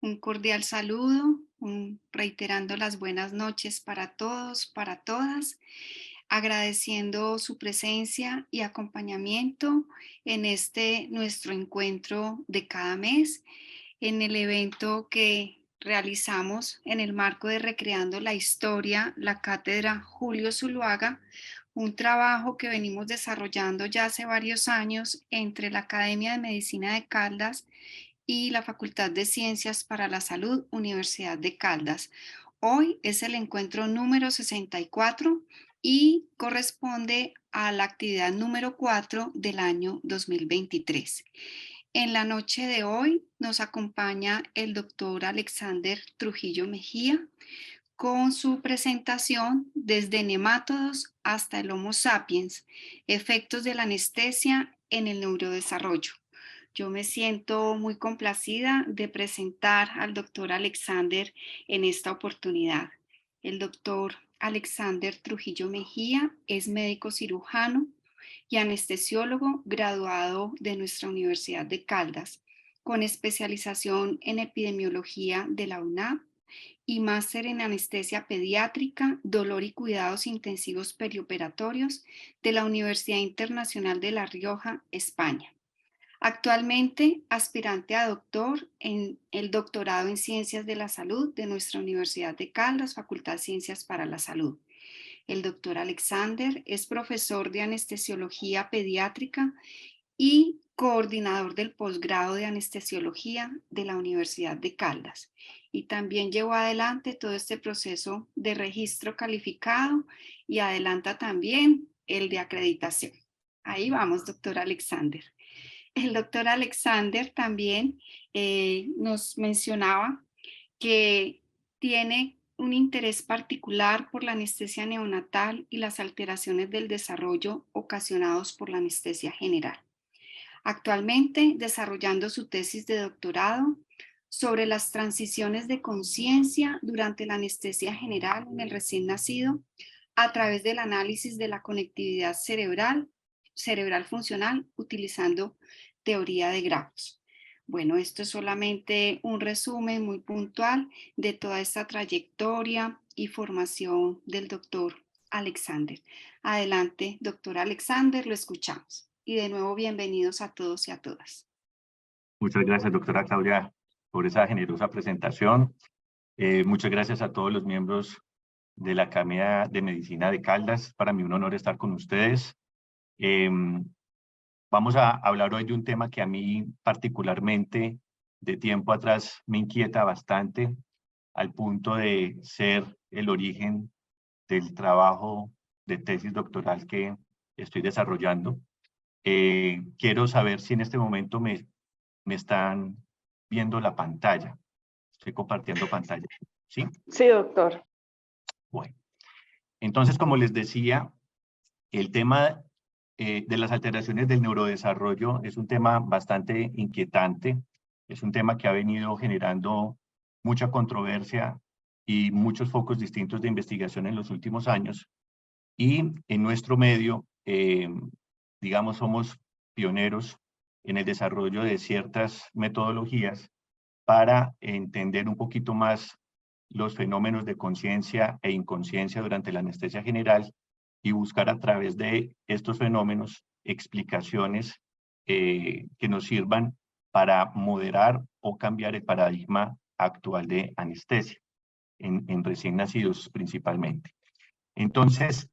Un cordial saludo, reiterando las buenas noches para todos, para todas, agradeciendo su presencia y acompañamiento en este nuestro encuentro de cada mes, en el evento que realizamos en el marco de Recreando la Historia, la Cátedra Julio Zuluaga, un trabajo que venimos desarrollando ya hace varios años entre la Academia de Medicina de Caldas y la Facultad de Ciencias para la Salud, Universidad de Caldas. Hoy es el encuentro número 64 y corresponde a la actividad número 4 del año 2023. En la noche de hoy nos acompaña el doctor Alexander Trujillo Mejía con su presentación desde nemátodos hasta el Homo sapiens, efectos de la anestesia en el neurodesarrollo. Yo me siento muy complacida de presentar al doctor Alexander en esta oportunidad. El doctor Alexander Trujillo Mejía es médico cirujano y anestesiólogo graduado de nuestra Universidad de Caldas, con especialización en epidemiología de la UNAM y máster en anestesia pediátrica, dolor y cuidados intensivos perioperatorios de la Universidad Internacional de La Rioja, España. Actualmente aspirante a doctor en el doctorado en Ciencias de la Salud de nuestra Universidad de Caldas, Facultad de Ciencias para la Salud. El doctor Alexander es profesor de anestesiología pediátrica y coordinador del posgrado de anestesiología de la Universidad de Caldas. Y también llevó adelante todo este proceso de registro calificado y adelanta también el de acreditación. Ahí vamos, doctor Alexander. El doctor Alexander también nos mencionaba que tiene un interés particular por la anestesia neonatal y las alteraciones del desarrollo ocasionados por la anestesia general. Actualmente desarrollando su tesis de doctorado sobre las transiciones de conciencia durante la anestesia general en el recién nacido a través del análisis de la conectividad cerebral funcional utilizando teoría de grafos. Bueno, esto es solamente un resumen muy puntual de toda esta trayectoria y formación del doctor Alexander. Adelante, doctor Alexander, lo escuchamos. Y de nuevo, bienvenidos a todos y a todas. Muchas gracias, doctora Claudia, por esa generosa presentación. Muchas gracias a todos los miembros de la Academia de Medicina de Caldas. Para mí un honor estar con ustedes. Vamos a hablar hoy de un tema que a mí particularmente de tiempo atrás me inquieta bastante, al punto de ser el origen del trabajo de tesis doctoral que estoy desarrollando. Quiero saber si en este momento me están viendo la pantalla. Estoy compartiendo pantalla. ¿Sí? Sí, doctor. Bueno. Entonces, como les decía, el tema de las alteraciones del neurodesarrollo es un tema bastante inquietante. Es un tema que ha venido generando mucha controversia y muchos focos distintos de investigación en los últimos años. Y en nuestro medio, digamos, somos pioneros en el desarrollo de ciertas metodologías para entender un poquito más los fenómenos de conciencia e inconsciencia durante la anestesia general y buscar a través de estos fenómenos explicaciones que nos sirvan para moderar o cambiar el paradigma actual de anestesia en recién nacidos principalmente. Entonces,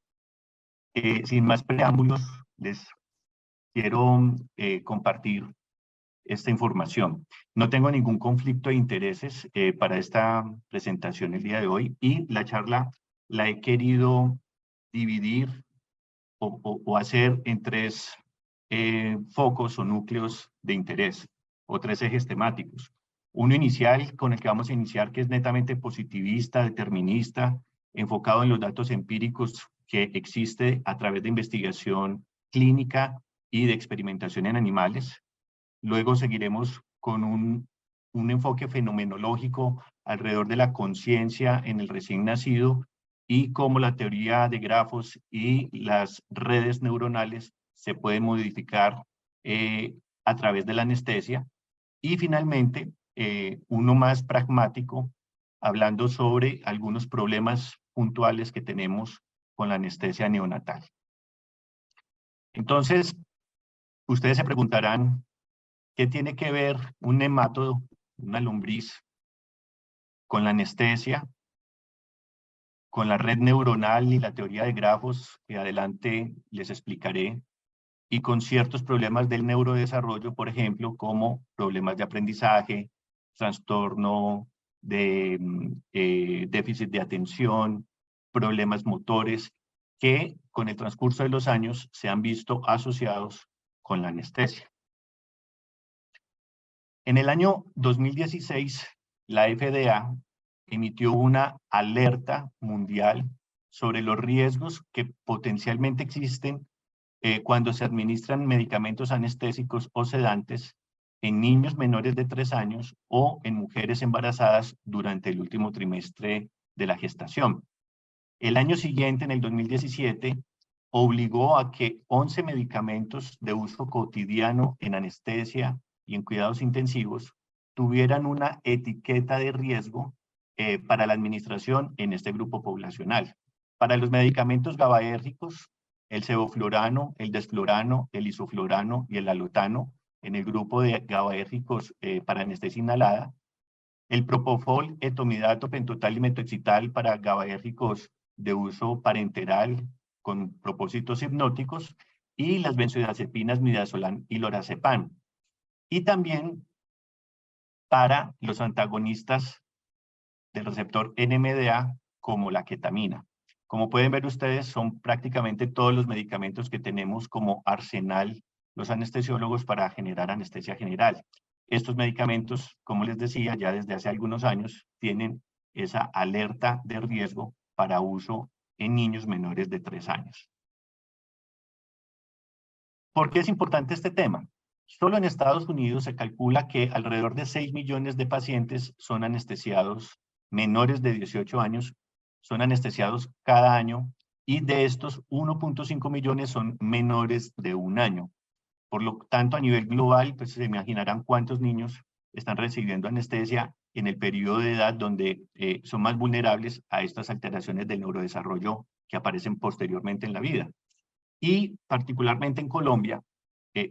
sin más preámbulos, les quiero compartir esta información. No tengo ningún conflicto de intereses para esta presentación el día de hoy y la charla la he querido dividir o hacer en tres focos o núcleos de interés o tres ejes temáticos. Uno inicial con el que vamos a iniciar, que es netamente positivista, determinista, enfocado en los datos empíricos que existe a través de investigación clínica y de experimentación en animales. Luego seguiremos con un enfoque fenomenológico alrededor de la conciencia en el recién nacido y cómo la teoría de grafos y las redes neuronales se pueden modificar a través de la anestesia. Y finalmente uno más pragmático, hablando sobre algunos problemas puntuales que tenemos con la anestesia neonatal. Entonces, ustedes se preguntarán, ¿qué tiene que ver un nematodo, una lombriz, con la anestesia, con la red neuronal y la teoría de grafos, que adelante les explicaré, y con ciertos problemas del neurodesarrollo, por ejemplo, como problemas de aprendizaje, trastorno de déficit de atención, problemas motores, que con el transcurso de los años se han visto asociados con la anestesia? En el año 2016, la FDA emitió una alerta mundial sobre los riesgos que potencialmente existen cuando se administran medicamentos anestésicos o sedantes en niños menores de 3 años o en mujeres embarazadas durante el último trimestre de la gestación. El año siguiente, en el 2017, obligó a que 11 medicamentos de uso cotidiano en anestesia y en cuidados intensivos tuvieran una etiqueta de riesgo para la administración en este grupo poblacional. Para los medicamentos GABAérgicos, el sevoflurano, el desflurano, el isoflurano y el alotano, en el grupo de GABAérgicos para anestesia inhalada, el propofol, etomidato, pentotal y metoxital para GABAérgicos de uso parenteral con propósitos hipnóticos, y las benzodiazepinas midazolam y lorazepam. Y también para los antagonistas del receptor NMDA, como la ketamina. Como pueden ver ustedes, son prácticamente todos los medicamentos que tenemos como arsenal los anestesiólogos para generar anestesia general. Estos medicamentos, como les decía, ya desde hace algunos años tienen esa alerta de riesgo para uso en niños menores de 3 años. ¿Por qué es importante este tema? Solo en Estados Unidos se calcula que alrededor de 6 millones de pacientes son anestesiados, menores de 18 años, son anestesiados cada año, y de estos 1.5 millones son menores de 1 año. Por lo tanto, a nivel global, pues se imaginarán cuántos niños están recibiendo anestesia en el periodo de edad donde son más vulnerables a estas alteraciones del neurodesarrollo que aparecen posteriormente en la vida. Y particularmente en Colombia,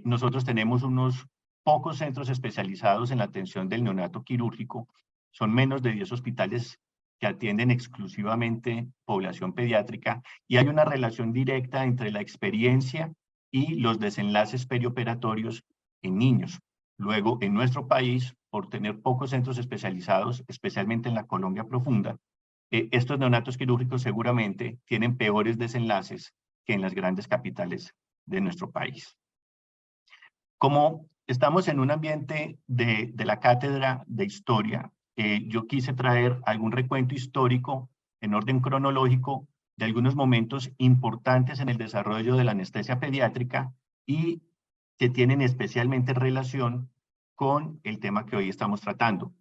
nosotros tenemos unos pocos centros especializados en la atención del neonato quirúrgico. Son menos de 10 hospitales que atienden exclusivamente población pediátrica, y hay una relación directa entre la experiencia y los desenlaces perioperatorios en niños. Luego, en nuestro país, por tener pocos centros especializados, especialmente en la Colombia profunda, estos neonatos quirúrgicos seguramente tienen peores desenlaces que en las grandes capitales de nuestro país. Como estamos en un ambiente de la cátedra de historia, yo quise traer algún recuento histórico en orden cronológico de algunos momentos importantes en el desarrollo de la anestesia pediátrica y que tienen especialmente relación con el tema que hoy estamos tratando.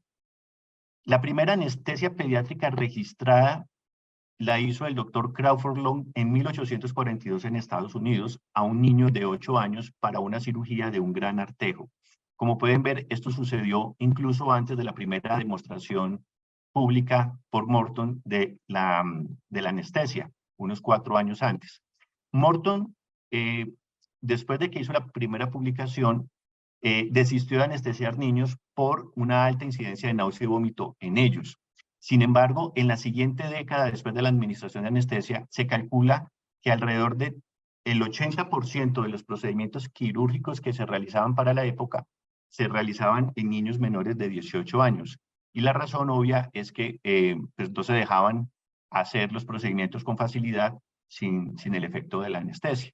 La primera anestesia pediátrica registrada la hizo el doctor Crawford Long en 1842 en Estados Unidos a un niño de 8 años para una cirugía de un gran artejo. Como pueden ver, esto sucedió incluso antes de la primera demostración pública por Morton de la anestesia, unos 4 años antes. Morton, después de que hizo la primera publicación, desistió de anestesiar niños por una alta incidencia de náusea y vómito en ellos. Sin embargo, en la siguiente década, después de la administración de anestesia, se calcula que alrededor del 80% de los procedimientos quirúrgicos que se realizaban para la época se realizaban en niños menores de 18 años. Y la razón obvia es que pues no se dejaban hacer los procedimientos con facilidad sin el efecto de la anestesia.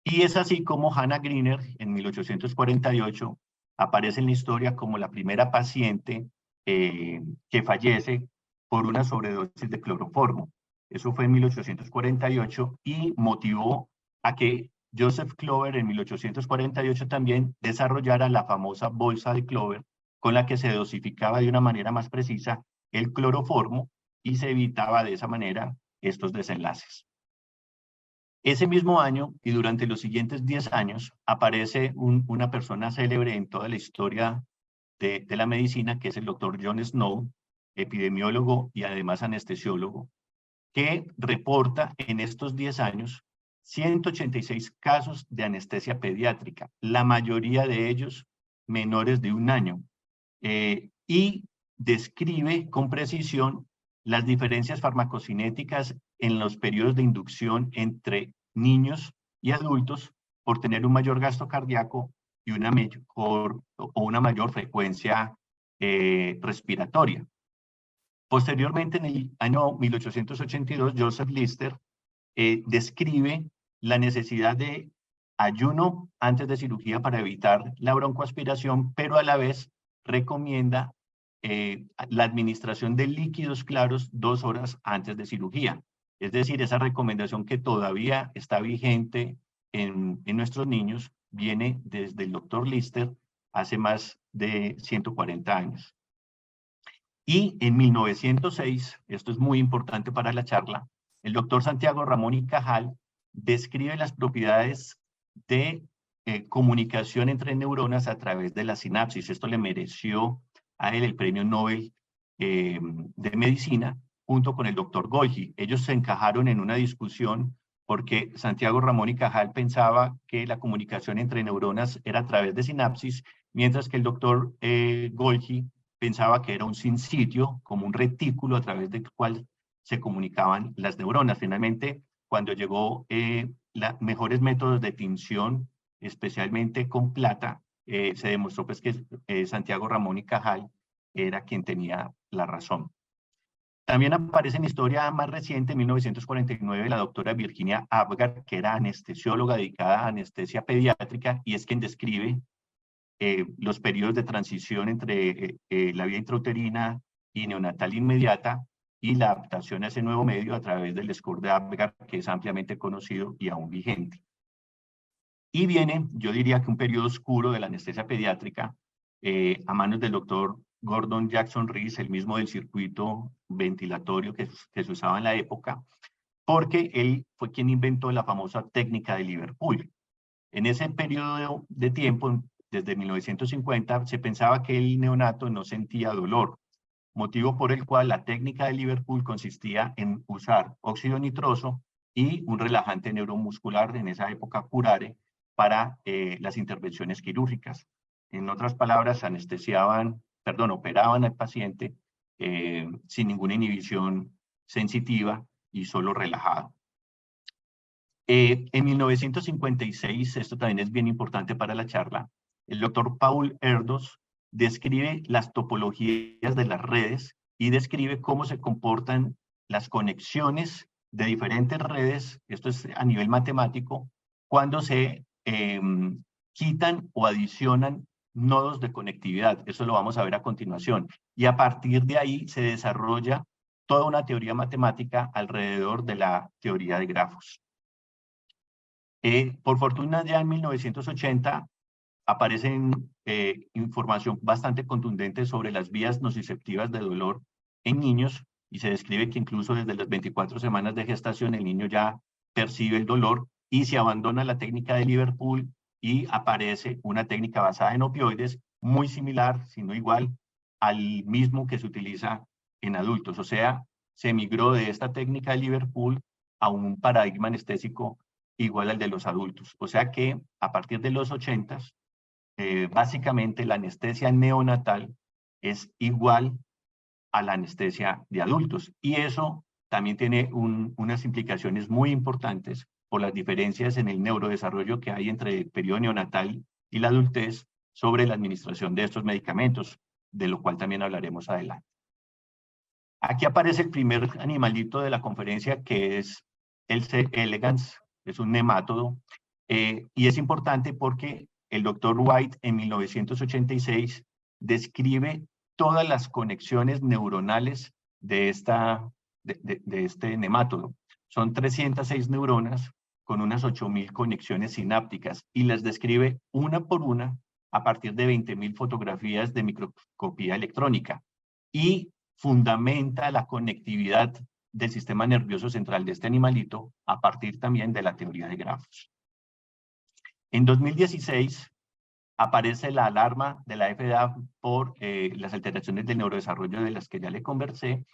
Y es así como Hannah Greener, en 1848, aparece en la historia como la primera paciente que fallece por una sobredosis de cloroformo. Eso fue en 1848 y motivó a que Joseph Clover en 1848 también desarrollara la famosa bolsa de Clover, con la que se dosificaba de una manera más precisa el cloroformo y se evitaba de esa manera estos desenlaces. Ese mismo año y durante los siguientes 10 años aparece una persona célebre en toda la historia de la medicina, que es el doctor John Snow, epidemiólogo y además anestesiólogo, que reporta en estos 10 años 186 casos de anestesia pediátrica, la mayoría de ellos menores de 1 año, y describe con precisión las diferencias farmacocinéticas en los periodos de inducción entre niños y adultos por tener un mayor gasto cardíaco y una mayor frecuencia respiratoria. Posteriormente, en el año 1882, Joseph Lister describe la necesidad de ayuno antes de cirugía para evitar la broncoaspiración, pero a la vez recomienda la administración de líquidos claros 2 horas antes de cirugía. Es decir, esa recomendación que todavía está vigente en nuestros niños viene desde el doctor Lister hace más de 140 años. Y en 1906, esto es muy importante para la charla, el doctor Santiago Ramón y Cajal describe las propiedades de comunicación entre neuronas a través de la sinapsis. Esto le mereció a él el premio Nobel de Medicina, junto con el doctor Golgi. Ellos se encajaron en una discusión porque Santiago Ramón y Cajal pensaba que la comunicación entre neuronas era a través de sinapsis, mientras que el doctor Golgi pensaba que era un sinsitio, como un retículo a través del cual se comunicaban las neuronas. Finalmente, cuando llegó mejores métodos de tinción, especialmente con plata, se demostró pues, que Santiago Ramón y Cajal era quien tenía la razón. También aparece en historia más reciente, en 1949, la doctora Virginia Apgar, que era anestesióloga dedicada a anestesia pediátrica, y es quien describe los periodos de transición entre la vía intrauterina y neonatal inmediata y la adaptación a ese nuevo medio a través del score de Apgar, que es ampliamente conocido y aún vigente. Y viene, yo diría que un periodo oscuro de la anestesia pediátrica a manos del doctor Gordon Jackson Rees, el mismo del circuito ventilatorio que se usaba en la época, porque él fue quien inventó la famosa técnica de Liverpool. En ese periodo de tiempo, desde 1950, se pensaba que el neonato no sentía dolor, motivo por el cual la técnica de Liverpool consistía en usar óxido nitroso y un relajante neuromuscular, en esa época curare, para las intervenciones quirúrgicas. En otras palabras, operaban al paciente sin ninguna inhibición sensitiva y solo relajado. En 1956, esto también es bien importante para la charla, el doctor Paul Erdos describe las topologías de las redes y describe cómo se comportan las conexiones de diferentes redes, esto es a nivel matemático, cuando se quitan o adicionan nodos de conectividad. Eso lo vamos a ver a continuación. Y a partir de ahí se desarrolla toda una teoría matemática alrededor de la teoría de grafos. Por fortuna, ya en 1980 aparece información bastante contundente sobre las vías nociceptivas de dolor en niños y se describe que incluso desde las 24 semanas de gestación el niño ya percibe el dolor y se abandona la técnica de Liverpool y aparece una técnica basada en opioides muy similar, si no igual, al mismo que se utiliza en adultos. O sea, se migró de esta técnica de Liverpool a un paradigma anestésico igual al de los adultos. O sea que a partir de los 80s, básicamente la anestesia neonatal es igual a la anestesia de adultos. Y eso también tiene unas implicaciones muy importantes por las diferencias en el neurodesarrollo que hay entre el periodo neonatal y la adultez sobre la administración de estos medicamentos, de lo cual también hablaremos adelante. Aquí aparece el primer animalito de la conferencia, que es el C. elegans, es un nemátodo, y es importante porque el doctor White en 1986 describe todas las conexiones neuronales de este nemátodo. Son 306 neuronas con unas 8.000 conexiones sinápticas y las describe una por una a partir de 20.000 fotografías de microscopía electrónica y fundamenta la conectividad del sistema nervioso central de este animalito a partir también de la teoría de grafos. En 2016, aparece la alarma de la FDA por las alteraciones del neurodesarrollo de las que ya le conversé,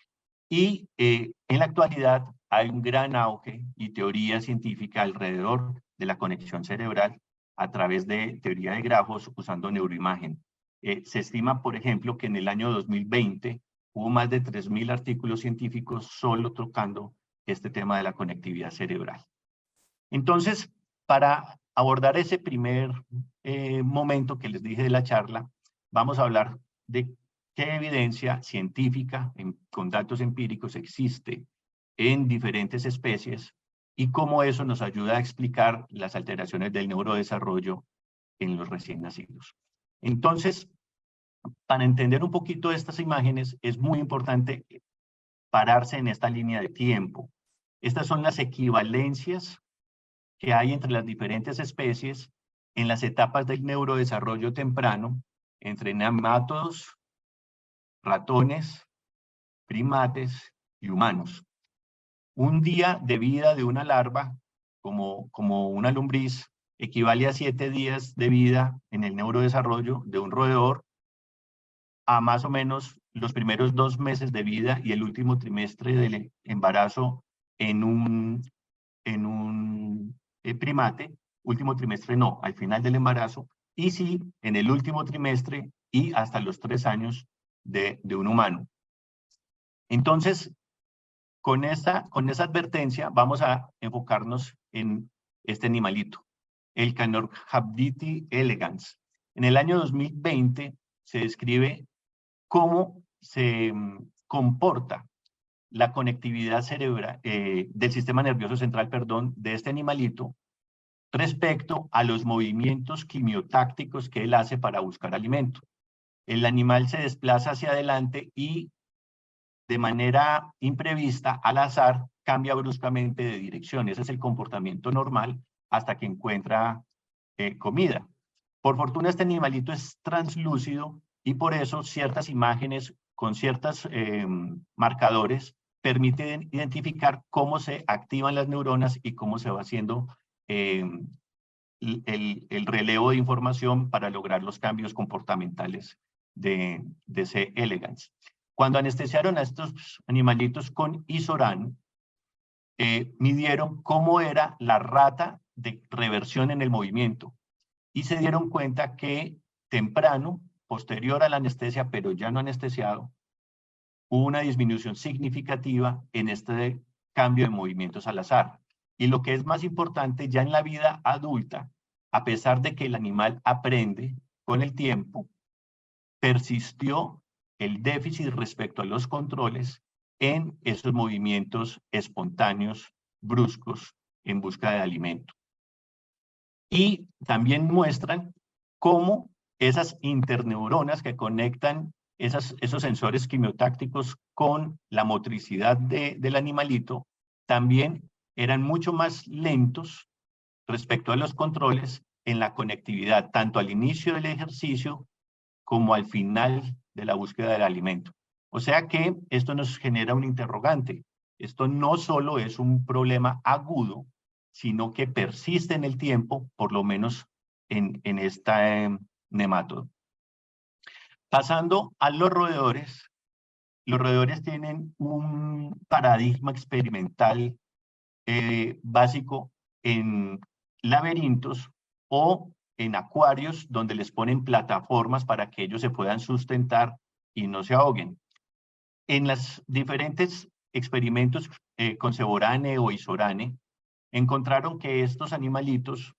y en la actualidad hay un gran auge y teoría científica alrededor de la conexión cerebral a través de teoría de grafos usando neuroimagen. Se estima, por ejemplo, que en el año 2020 hubo más de 3.000 artículos científicos solo tocando este tema de la conectividad cerebral. Entonces, para abordar ese primer momento que les dije de la charla, vamos a hablar de qué evidencia científica con datos empíricos existe en diferentes especies y cómo eso nos ayuda a explicar las alteraciones del neurodesarrollo en los recién nacidos. Entonces, para entender un poquito estas imágenes, es muy importante pararse en esta línea de tiempo. Estas son las equivalencias que hay entre las diferentes especies en las etapas del neurodesarrollo temprano entre nemátodos, ratones, primates y humanos. Un día de vida de una larva, como una lombriz, equivale a 7 días de vida en el neurodesarrollo de un roedor, a más o menos los primeros 2 meses de vida y el último trimestre del embarazo en un primate, último trimestre no, al final del embarazo, y sí, en el último trimestre y hasta los 3 años de un humano. Entonces, con esa advertencia vamos a enfocarnos en este animalito, el Canorhabditis elegans. En el año 2020 se describe cómo se comporta la conectividad cerebral del sistema nervioso central, perdón, de este animalito respecto a los movimientos quimiotácticos que él hace para buscar alimento. El animal se desplaza hacia adelante y de manera imprevista, al azar, cambia bruscamente de dirección. Ese es el comportamiento normal hasta que encuentra comida. Por fortuna, este animalito es translúcido y por eso ciertas imágenes con ciertos marcadores permiten identificar cómo se activan las neuronas y cómo se va haciendo el relevo de información para lograr los cambios comportamentales de C. elegans. Cuando anestesiaron a estos animalitos con Isorán, midieron cómo era la rata de reversión en el movimiento y se dieron cuenta que temprano, posterior a la anestesia, pero ya no anestesiado, hubo una disminución significativa en este cambio de movimientos al azar. Y lo que es más importante, ya en la vida adulta, a pesar de que el animal aprende con el tiempo, persistió el déficit respecto a los controles en esos movimientos espontáneos, bruscos, en busca de alimento. Y también muestran cómo esas interneuronas que conectan esos sensores quimiotácticos con la motricidad del animalito también eran mucho más lentos respecto a los controles en la conectividad, tanto al inicio del ejercicio como al final de la búsqueda del alimento. O sea que esto nos genera un interrogante. Esto no solo es un problema agudo, sino que persiste en el tiempo, por lo menos en esta nemátodo. Pasando a los roedores tienen un paradigma experimental básico en laberintos o en acuarios donde les ponen plataformas para que ellos se puedan sustentar y no se ahoguen. En los diferentes experimentos con Ceborane o Isorane, encontraron que estos animalitos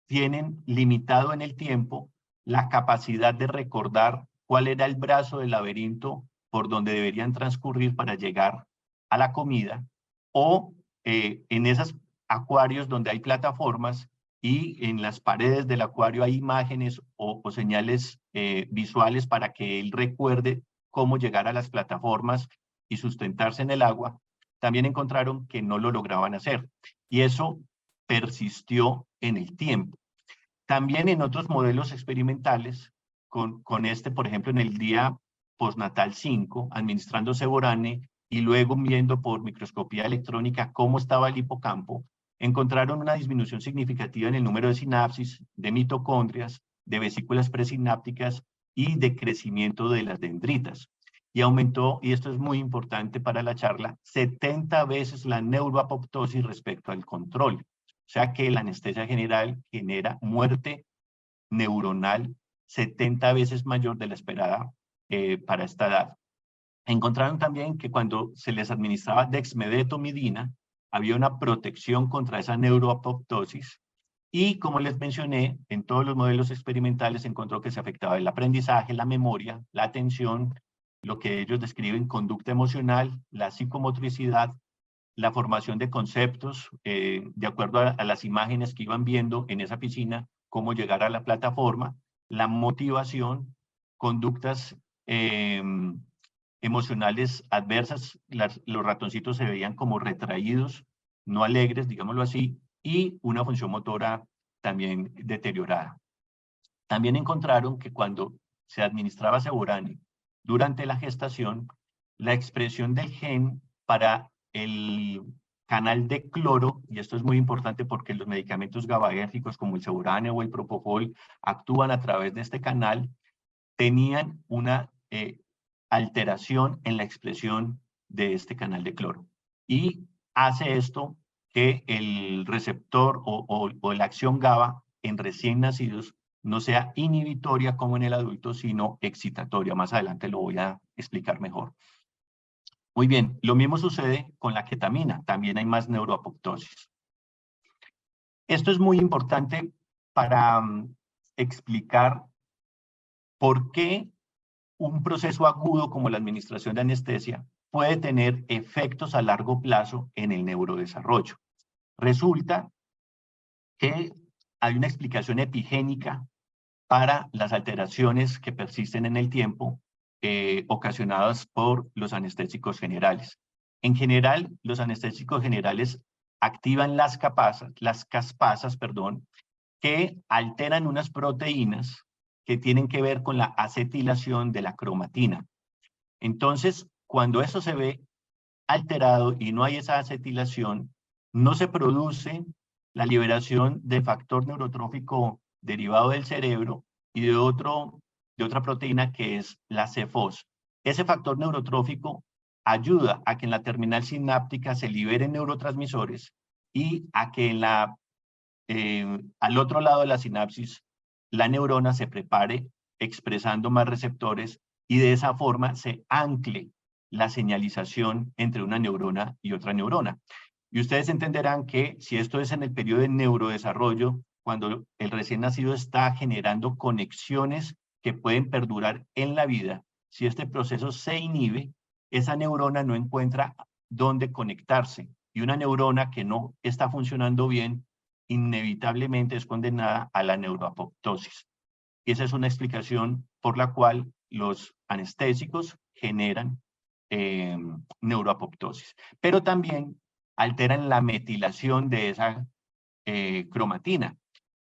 tienen limitado en el tiempo la capacidad de recordar cuál era el brazo del laberinto por donde deberían transcurrir para llegar a la comida, o en esos acuarios donde hay plataformas y en las paredes del acuario hay imágenes o señales visuales para que él recuerde cómo llegar a las plataformas y sustentarse en el agua. También encontraron que no lo lograban hacer y eso persistió en el tiempo. También en otros modelos experimentales, con este, por ejemplo, en el día postnatal 5, administrando Ceborane y luego viendo por microscopía electrónica cómo estaba el hipocampo, encontraron una disminución significativa en el número de sinapsis, de mitocondrias, de vesículas presinápticas y de crecimiento de las dendritas. Y aumentó, y esto es muy importante para la charla, 70 veces la neuroapoptosis respecto al control. O sea que la anestesia general genera muerte neuronal 70 veces mayor de la esperada para esta edad. Encontraron también que cuando se les administraba dexmedetomidina, había una protección contra esa neuroapoptosis y, como les mencioné, en todos los modelos experimentales se encontró que se afectaba el aprendizaje, la memoria, la atención, lo que ellos describen conducta emocional, la psicomotricidad, la formación de conceptos, de acuerdo a las imágenes que iban viendo en esa piscina, cómo llegar a la plataforma, la motivación, conductas emocionales adversas, los ratoncitos se veían como retraídos, no alegres, digámoslo así, y una función motora también deteriorada. También encontraron que cuando se administraba Seborane durante la gestación, la expresión del gen para el canal de cloro, y esto es muy importante porque los medicamentos GABAérgicos como el Seborane o el Propofol actúan a través de este canal, tenían una alteración en la expresión de este canal de cloro. Y hace esto que el receptor o la acción GABA en recién nacidos no sea inhibitoria como en el adulto, sino excitatoria. Más adelante lo voy a explicar mejor. Muy bien, lo mismo sucede con la ketamina. También hay más neuroapoptosis. Esto es muy importante para explicar por qué un proceso agudo como la administración de anestesia puede tener efectos a largo plazo en el neurodesarrollo. Resulta que hay una explicación epigénica para las alteraciones que persisten en el tiempo ocasionadas por los anestésicos generales. En general, los anestésicos generales activan las caspasas, que alteran unas proteínas que tienen que ver con la acetilación de la cromatina. Entonces, cuando eso se ve alterado y no hay esa acetilación, no se produce la liberación de factor neurotrófico derivado del cerebro y de otra proteína que es la CFOS. Ese factor neurotrófico ayuda a que en la terminal sináptica se liberen neurotransmisores y a que al otro lado de la sinapsis la neurona se prepare expresando más receptores y de esa forma se ancle la señalización entre una neurona y otra neurona. Y ustedes entenderán que si esto es en el periodo de neurodesarrollo, cuando el recién nacido está generando conexiones que pueden perdurar en la vida, si este proceso se inhibe, esa neurona no encuentra dónde conectarse. Y una neurona que no está funcionando bien, inevitablemente es condenada a la neuroapoptosis. Y esa es una explicación por la cual los anestésicos generan neuroapoptosis. Pero también alteran la metilación de esa cromatina.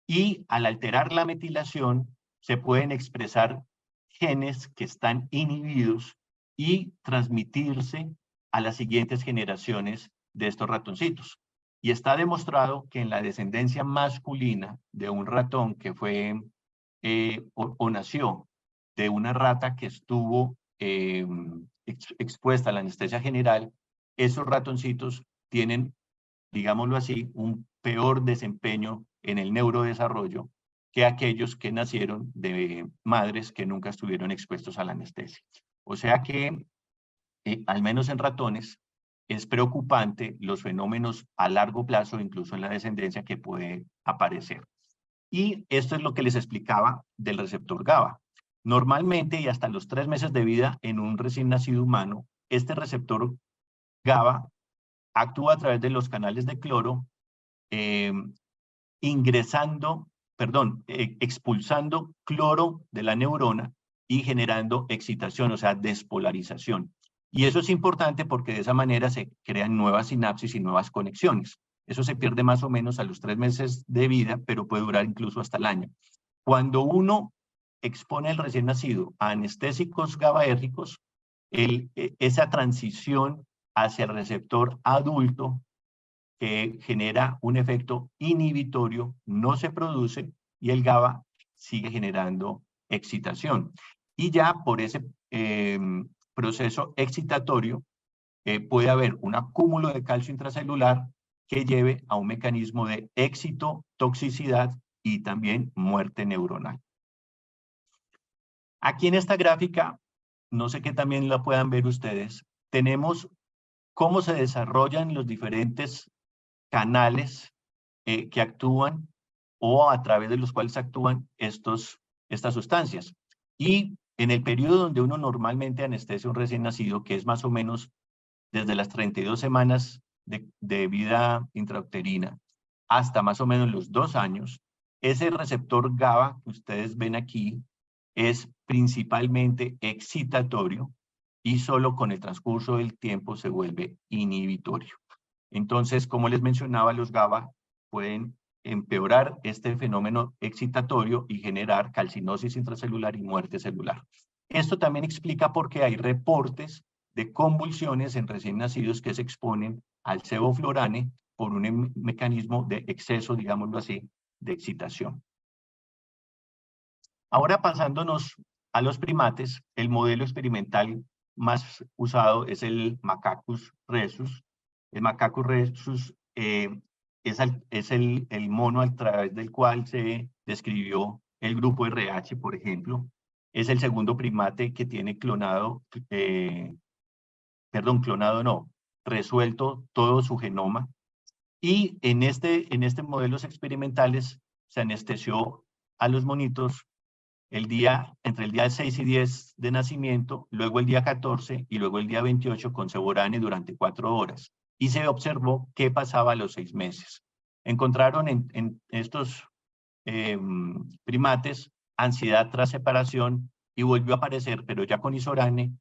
Y al alterar la metilación, se pueden expresar genes que están inhibidos y transmitirse a las siguientes generaciones de estos ratoncitos. Y está demostrado que en la descendencia masculina de un ratón que fue o nació de una rata que estuvo expuesta a la anestesia general, esos ratoncitos tienen, digámoslo así, un peor desempeño en el neurodesarrollo que aquellos que nacieron de madres que nunca estuvieron expuestos a la anestesia. O sea que, al menos en ratones, es preocupante los fenómenos a largo plazo, incluso en la descendencia, que puede aparecer. Y esto es lo que les explicaba del receptor GABA. Normalmente, y hasta los 3 meses de vida en un recién nacido humano, este receptor GABA actúa a través de los canales de cloro, expulsando cloro de la neurona y generando excitación, o sea, despolarización. Y eso es importante porque de esa manera se crean nuevas sinapsis y nuevas conexiones. Eso se pierde más o menos a los 3 meses de vida, pero puede durar incluso hasta el año. Cuando uno expone al recién nacido a anestésicos GABAérgicos, esa transición hacia el receptor adulto que genera un efecto inhibitorio, no se produce y el GABA sigue generando excitación. Y ya por ese proceso excitatorio puede haber un acúmulo de calcio intracelular que lleve a un mecanismo de éxito, toxicidad y también muerte neuronal. Aquí en esta gráfica, no sé que también la puedan ver ustedes, tenemos cómo se desarrollan los diferentes canales que actúan o a través de los cuales actúan estas sustancias. Y en el periodo donde uno normalmente anestesia a un recién nacido, que es más o menos desde las 32 semanas de vida intrauterina hasta más o menos los 2 años, ese receptor GABA que ustedes ven aquí es principalmente excitatorio y solo con el transcurso del tiempo se vuelve inhibitorio. Entonces, como les mencionaba, los GABA pueden empeorar este fenómeno excitatorio y generar calcinosis intracelular y muerte celular. Esto también explica por qué hay reportes de convulsiones en recién nacidos que se exponen al sevoflurane por un mecanismo de exceso, digámoslo así, de excitación. Ahora pasándonos a los primates, el modelo experimental más usado es el Macacus rhesus. El Macacus rhesus es el mono a través del cual se describió el grupo RH, por ejemplo. Es el segundo primate que tiene resuelto todo su genoma. Y en estos modelos experimentales se anestesió a los monitos entre el día 6 y 10 de nacimiento, luego el día 14 y luego el día 28 con Seborane durante 4 horas. Y se observó qué pasaba a los 6 meses. Encontraron en estos primates ansiedad tras separación y volvió a aparecer, pero ya con Isorane,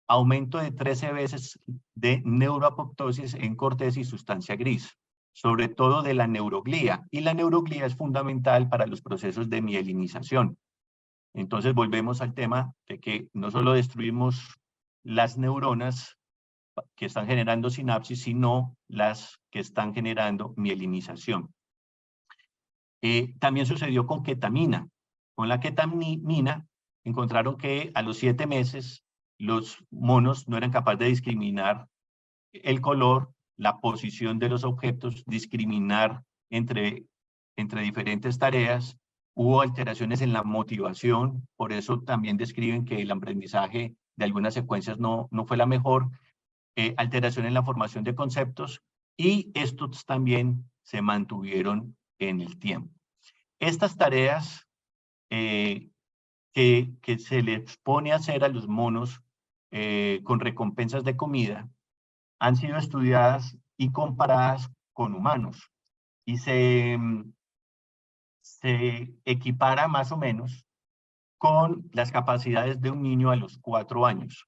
aumento de 13 veces de neuroapoptosis en corteza y sustancia gris, sobre todo de la neuroglía. Y la neuroglía es fundamental para los procesos de mielinización. Entonces volvemos al tema de que no solo destruimos las neuronas que están generando sinapsis, sino las que están generando mielinización. También sucedió con ketamina. Con la ketamina encontraron que a los 7 meses los monos no eran capaces de discriminar el color, la posición de los objetos, discriminar entre diferentes tareas. Hubo alteraciones en la motivación, por eso también describen que el aprendizaje de algunas secuencias no fue la mejor. Alteración en la formación de conceptos y estos también se mantuvieron en el tiempo. Estas tareas que se les pone a hacer a los monos con recompensas de comida han sido estudiadas y comparadas con humanos y se equipara más o menos con las capacidades de un niño a los 4 años.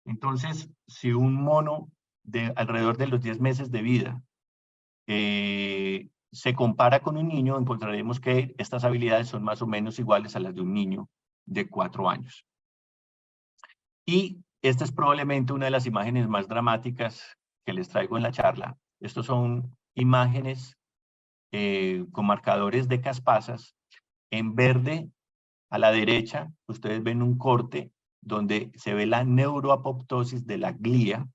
Entonces, si un mono de alrededor de los 10 meses de vida se compara con un niño, encontraremos que estas habilidades son más o menos iguales a las de un niño de 4 años. Y esta es probablemente una de las imágenes más dramáticas que les traigo en la charla. Estos son imágenes con marcadores de caspasas. En verde, a la derecha, ustedes ven un corte donde se ve la neuroapoptosis de la glía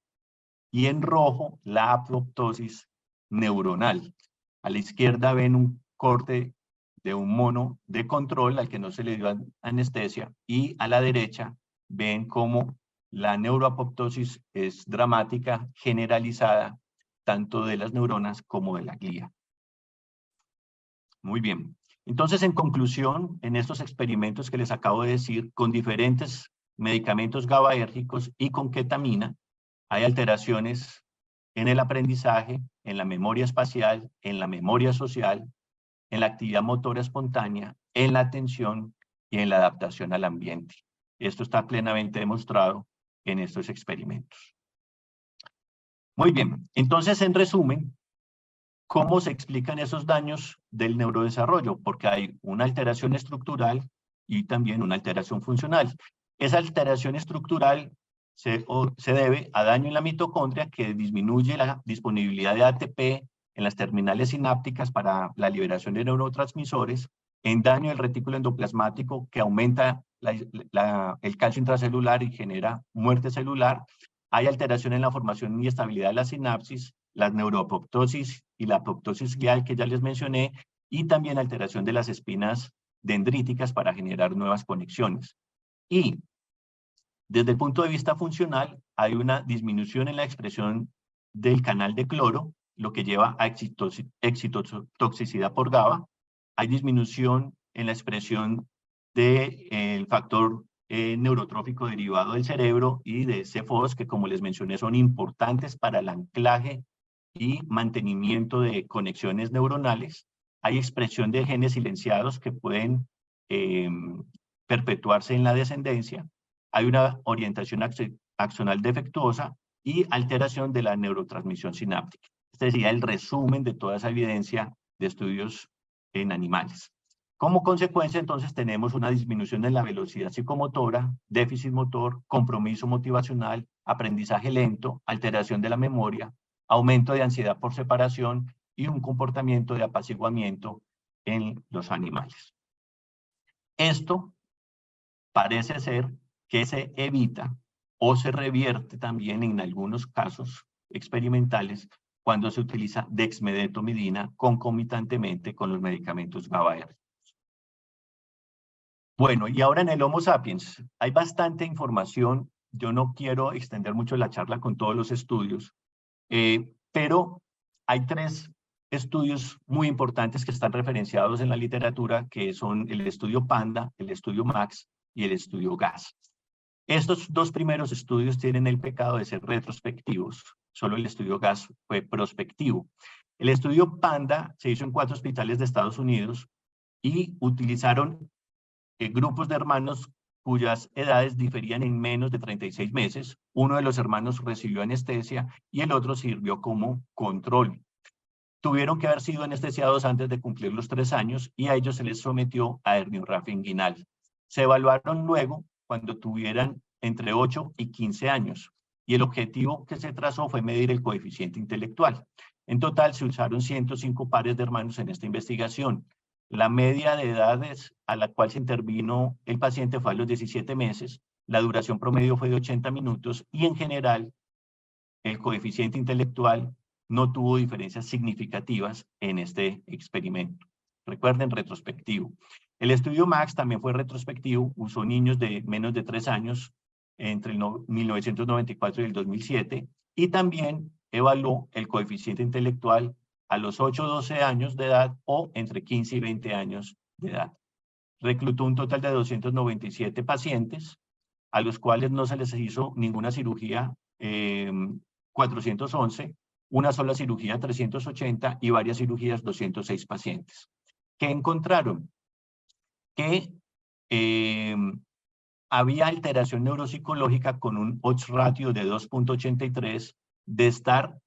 y en rojo la apoptosis neuronal. A la izquierda ven un corte de un mono de control al que no se le dio anestesia y a la derecha ven cómo la neuroapoptosis es dramática, generalizada, tanto de las neuronas como de la glía. Muy bien. Entonces, en conclusión, en estos experimentos que les acabo de decir, con diferentes medicamentos GABAérgicos y con ketamina, hay alteraciones en el aprendizaje, en la memoria espacial, en la memoria social, en la actividad motora espontánea, en la atención y en la adaptación al ambiente. Esto está plenamente demostrado en estos experimentos. Muy bien, entonces en resumen, ¿cómo se explican esos daños del neurodesarrollo? Porque hay una alteración estructural y también una alteración funcional. Esa alteración estructural se debe a daño en la mitocondria que disminuye la disponibilidad de ATP en las terminales sinápticas para la liberación de neurotransmisores, en daño del retículo endoplasmático que aumenta el calcio intracelular y genera muerte celular. Hay alteración en la formación y estabilidad de la sinapsis, la neuroapoptosis y la apoptosis glial que ya les mencioné, y también alteración de las espinas dendríticas para generar nuevas conexiones. Y desde el punto de vista funcional, hay una disminución en la expresión del canal de cloro, lo que lleva a excitotoxicidad por GABA. Hay disminución en la expresión del factor neurotrófico derivado del cerebro y de CFOs, que como les mencioné son importantes para el anclaje y mantenimiento de conexiones neuronales. Hay expresión de genes silenciados que pueden perpetuarse en la descendencia. Hay una orientación axonal defectuosa y alteración de la neurotransmisión sináptica. Este sería el resumen de toda esa evidencia de estudios en animales. Como consecuencia, entonces, tenemos una disminución en la velocidad psicomotora, déficit motor, compromiso motivacional, aprendizaje lento, alteración de la memoria, aumento de ansiedad por separación y un comportamiento de apaciguamiento en los animales. Esto parece ser que se evita o se revierte también en algunos casos experimentales cuando se utiliza dexmedetomidina concomitantemente con los medicamentos GABAergios. Bueno, y ahora en el Homo sapiens hay bastante información. Yo no quiero extender mucho la charla con todos los estudios, pero hay 3 estudios muy importantes que están referenciados en la literatura, que son el estudio PANDA, el estudio MAX y el estudio GAS. Estos 2 primeros estudios tienen el pecado de ser retrospectivos. Solo el estudio GAS fue prospectivo. El estudio PANDA se hizo en 4 hospitales de Estados Unidos y utilizaron grupos de hermanos cuyas edades diferían en menos de 36 meses. Uno de los hermanos recibió anestesia y el otro sirvió como control. Tuvieron que haber sido anestesiados antes de cumplir los 3 años y a ellos se les sometió a herniorrafia inguinal. Se evaluaron luego cuando tuvieran entre 8 y 15 años y el objetivo que se trazó fue medir el coeficiente intelectual. En total se usaron 105 pares de hermanos en esta investigación. La media de edades a la cual se intervino el paciente fue a los 17 meses, la duración promedio fue de 80 minutos y en general el coeficiente intelectual no tuvo diferencias significativas en este experimento. Recuerden, retrospectivo. El estudio MAX también fue retrospectivo, usó niños de menos de 3 años entre el 1994 y el 2007 y también evaluó el coeficiente intelectual a los 8 o 12 años de edad o entre 15 y 20 años de edad. Reclutó un total de 297 pacientes, a los cuales no se les hizo ninguna cirugía, 411, una sola cirugía, 380, y varias cirugías, 206 pacientes. ¿Qué encontraron? Que había alteración neuropsicológica con un odds ratio de 2.83 de estar,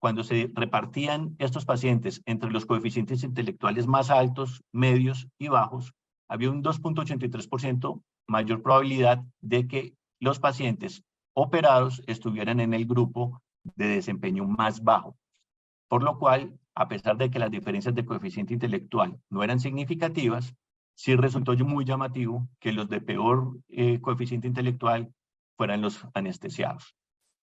cuando se repartían estos pacientes entre los coeficientes intelectuales más altos, medios y bajos, había un 2.83% mayor probabilidad de que los pacientes operados estuvieran en el grupo de desempeño más bajo. Por lo cual, a pesar de que las diferencias de coeficiente intelectual no eran significativas, sí resultó muy llamativo que los de peor coeficiente intelectual fueran los anestesiados.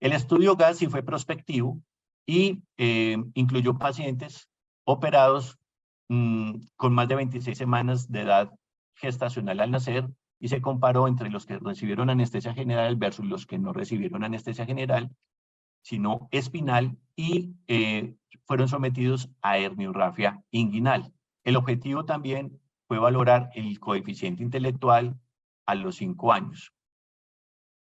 El estudio GAS sí fue prospectivo y incluyó pacientes operados con más de 26 semanas de edad gestacional al nacer y se comparó entre los que recibieron anestesia general versus los que no recibieron anestesia general, sino espinal, y fueron sometidos a herniorrafia inguinal. El objetivo también fue valorar el coeficiente intelectual a los 5 años.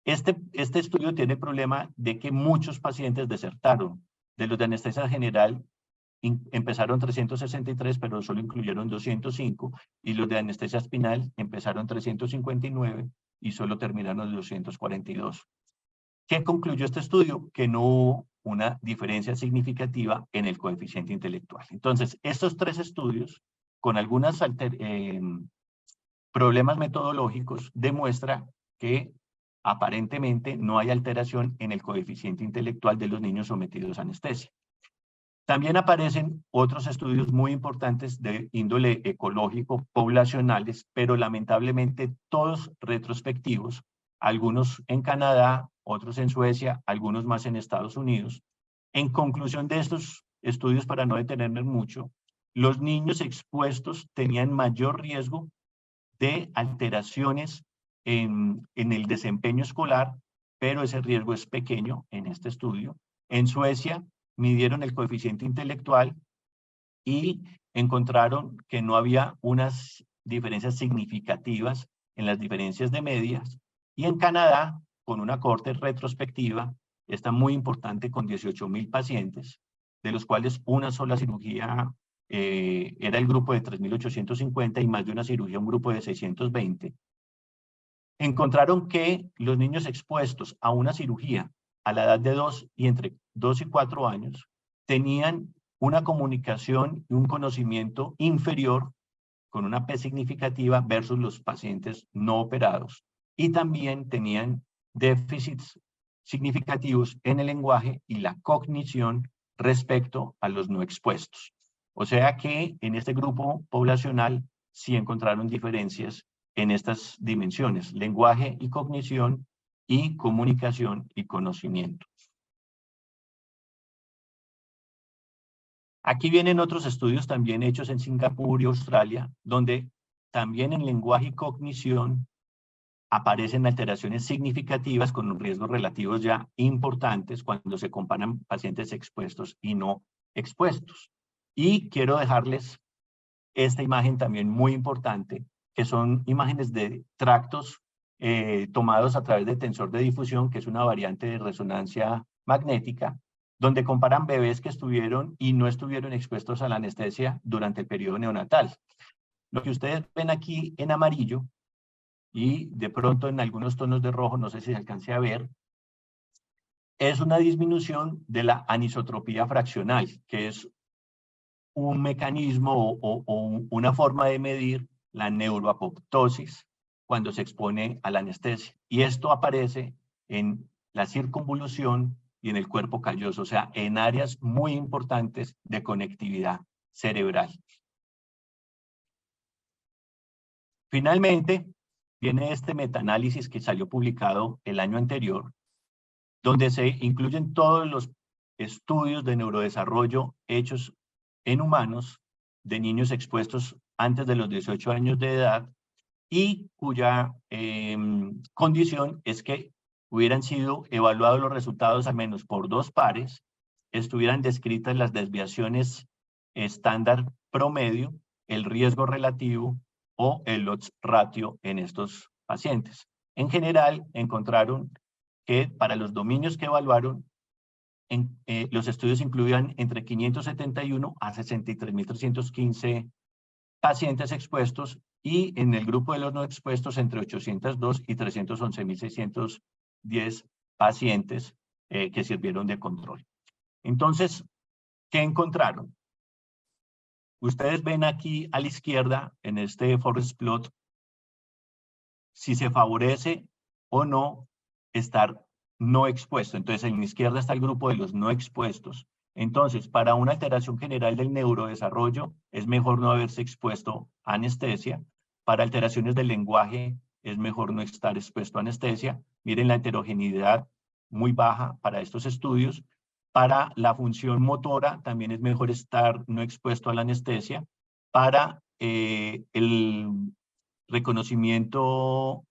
Este estudio tiene el problema de que muchos pacientes desertaron. De los de anestesia general empezaron 363, pero solo incluyeron 205, y los de anestesia espinal empezaron 359 y solo terminaron 242. ¿Qué concluyó este estudio? Que no hubo una diferencia significativa en el coeficiente intelectual. Entonces, estos 3 estudios, con algunos problemas metodológicos, demuestra que aparentemente no hay alteración en el coeficiente intelectual de los niños sometidos a anestesia. También aparecen otros estudios muy importantes de índole ecológico, poblacionales, pero lamentablemente todos retrospectivos, algunos en Canadá, otros en Suecia, algunos más en Estados Unidos. En conclusión de estos estudios, para no detenerme mucho, los niños expuestos tenían mayor riesgo de alteraciones en el desempeño escolar, pero ese riesgo es pequeño en este estudio. En Suecia midieron el coeficiente intelectual y encontraron que no había unas diferencias significativas en las diferencias de medias. Y en Canadá, con una cohorte retrospectiva, está muy importante con 18,000 pacientes, de los cuales una sola cirugía era el grupo de 3,850 y más de una cirugía un grupo de 620. Encontraron que los niños expuestos a una cirugía a la edad de 2 y entre 2 y 4 años tenían una comunicación y un conocimiento inferior con una P significativa versus los pacientes no operados. Y también tenían déficits significativos en el lenguaje y la cognición respecto a los no expuestos. O sea que en este grupo poblacional sí encontraron diferencias en estas dimensiones, lenguaje y cognición y comunicación y conocimiento. Aquí vienen otros estudios también hechos en Singapur y Australia, donde también en lenguaje y cognición aparecen alteraciones significativas con riesgos relativos ya importantes cuando se comparan pacientes expuestos y no expuestos. Y quiero dejarles esta imagen también muy importante, que son imágenes de tractos tomados a través de tensor de difusión, que es una variante de resonancia magnética, donde comparan bebés que estuvieron y no estuvieron expuestos a la anestesia durante el periodo neonatal. Lo que ustedes ven aquí en amarillo y de pronto en algunos tonos de rojo, no sé si se alcance a ver, es una disminución de la anisotropía fraccional, que es un mecanismo o una forma de medir la neuroapoptosis cuando se expone a la anestesia. Y esto aparece en la circunvolución y en el cuerpo calloso, o sea, en áreas muy importantes de conectividad cerebral. Finalmente, viene este metaanálisis que salió publicado el año anterior, donde se incluyen todos los estudios de neurodesarrollo hechos en humanos de niños expuestos antes de los 18 años de edad y cuya condición es que hubieran sido evaluados los resultados al menos por 2 pares, estuvieran descritas las desviaciones estándar promedio, el riesgo relativo o el odds ratio en estos pacientes. En general, encontraron que para los dominios que evaluaron, los estudios incluían entre 571 a 63,315 pacientes expuestos y en el grupo de los no expuestos entre 802 y 311,610 pacientes que sirvieron de control. Entonces, ¿qué encontraron? Ustedes ven aquí a la izquierda, en este forest plot, si se favorece o no estar no expuesto. Entonces, en la izquierda está el grupo de los no expuestos. Entonces, para una alteración general del neurodesarrollo, es mejor no haberse expuesto a anestesia. Para alteraciones del lenguaje, es mejor no estar expuesto a anestesia. Miren la heterogeneidad muy baja para estos estudios. Para la función motora, también es mejor estar no expuesto a la anestesia. Para el reconocimiento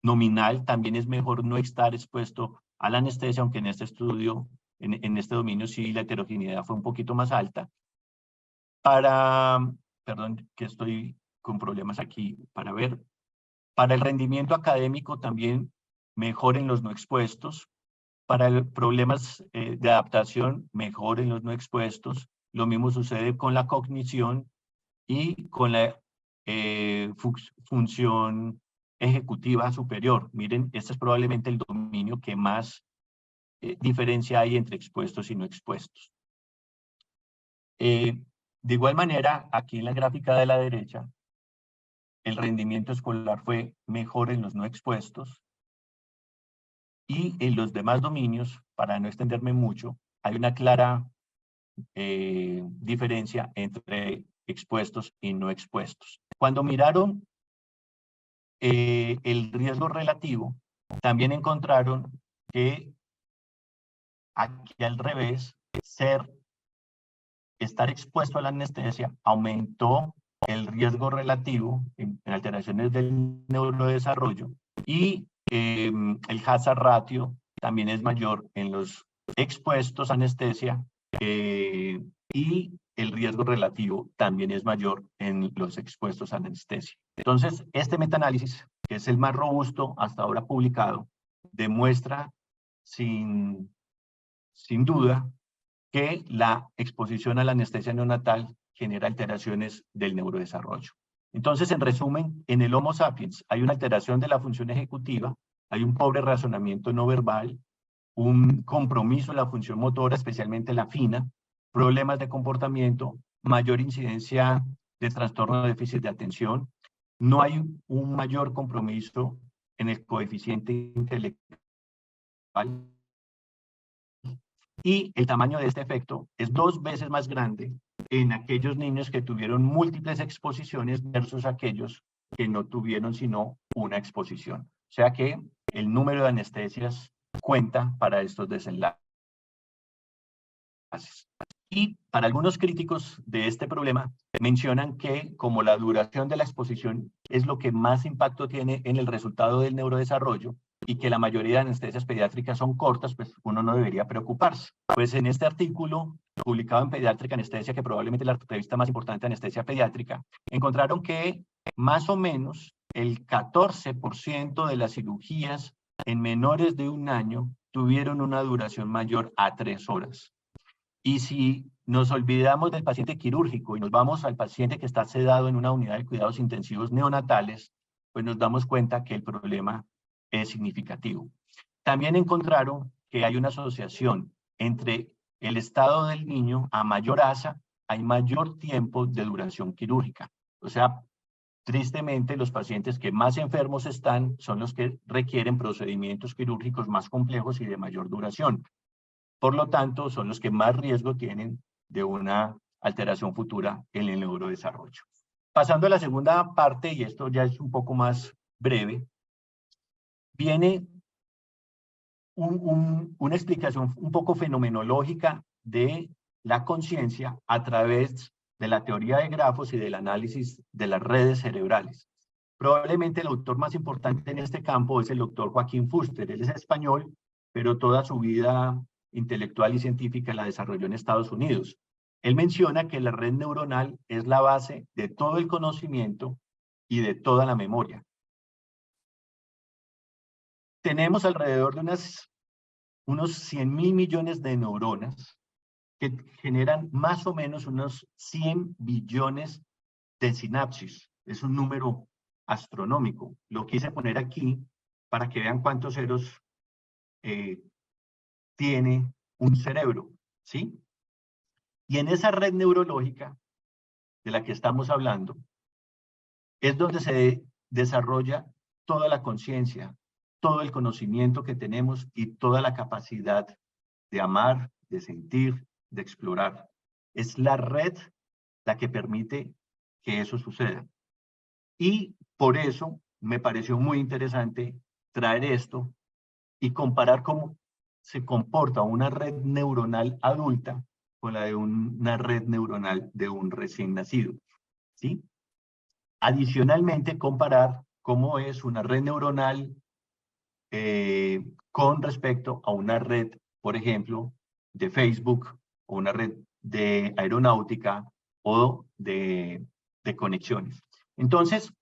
nominal, también es mejor no estar expuesto a la anestesia, aunque en este estudio, en este dominio sí la heterogeneidad fue un poquito más alta. Perdón, que estoy con problemas aquí para ver. Para el rendimiento académico también mejor en los no expuestos. Para problemas de adaptación, mejor en los no expuestos. Lo mismo sucede con la cognición y con la función ejecutiva superior. Miren, este es probablemente el dominio que más diferencia hay entre expuestos y no expuestos. De igual manera, aquí en la gráfica de la derecha, el rendimiento escolar fue mejor en los no expuestos y en los demás dominios, para no extenderme mucho, hay una clara diferencia entre expuestos y no expuestos. Cuando miraron el riesgo relativo, también encontraron que aquí al revés, estar expuesto a la anestesia aumentó el riesgo relativo en alteraciones del neurodesarrollo y el hazard ratio también es mayor en los expuestos a anestesia y el riesgo relativo también es mayor en los expuestos a anestesia. Entonces, este metaanálisis, que es el más robusto hasta ahora publicado, demuestra sin duda que la exposición a la anestesia neonatal genera alteraciones del neurodesarrollo. Entonces, en resumen, en el Homo sapiens hay una alteración de la función ejecutiva, hay un pobre razonamiento no verbal, un compromiso en la función motora, especialmente la fina, problemas de comportamiento, mayor incidencia de trastorno de déficit de atención, no hay un mayor compromiso en el coeficiente intelectual, y el tamaño de este efecto es 2 veces más grande en aquellos niños que tuvieron múltiples exposiciones versus aquellos que no tuvieron sino una exposición. O sea que el número de anestesias cuenta para estos desenlaces. Y para algunos críticos de este problema, mencionan que como la duración de la exposición es lo que más impacto tiene en el resultado del neurodesarrollo y que la mayoría de anestesias pediátricas son cortas, pues uno no debería preocuparse. Pues en este artículo publicado en Pediátrica Anestesia, que probablemente es la revista más importante de anestesia pediátrica, encontraron que más o menos el 14% de las cirugías en menores de 1 año tuvieron una duración mayor a 3 horas. Y si nos olvidamos del paciente quirúrgico y nos vamos al paciente que está sedado en una unidad de cuidados intensivos neonatales, pues nos damos cuenta que el problema es significativo. También encontraron que hay una asociación entre el estado del niño a mayor asa, hay mayor tiempo de duración quirúrgica. O sea, tristemente, los pacientes que más enfermos están son los que requieren procedimientos quirúrgicos más complejos y de mayor duración. Por lo tanto, son los que más riesgo tienen de una alteración futura en el neurodesarrollo. Pasando a la segunda parte, y esto ya es un poco más breve, viene una explicación un poco fenomenológica de la conciencia a través de la teoría de grafos y del análisis de las redes cerebrales. Probablemente el autor más importante en este campo es el doctor Joaquín Fuster. Él es español, pero toda su vida intelectual y científica la desarrolló en Estados Unidos. Él menciona que la red neuronal es la base de todo el conocimiento y de toda la memoria. Tenemos alrededor de unos 100.000 millones de neuronas que generan más o menos unos 100 billones de sinapsis. Es un número astronómico. Lo quise poner aquí para que vean cuántos ceros tiene un cerebro, ¿sí? Y en esa red neurológica de la que estamos hablando, es donde se desarrolla toda la conciencia, todo el conocimiento que tenemos y toda la capacidad de amar, de sentir, de explorar. Es la red la que permite que eso suceda. Y por eso me pareció muy interesante traer esto y comparar cómo se comporta una red neuronal adulta con la de una red neuronal de un recién nacido, ¿sí? Adicionalmente, comparar cómo es una red neuronal con respecto a una red, por ejemplo, de Facebook o una red de aeronáutica o de conexiones. Entonces,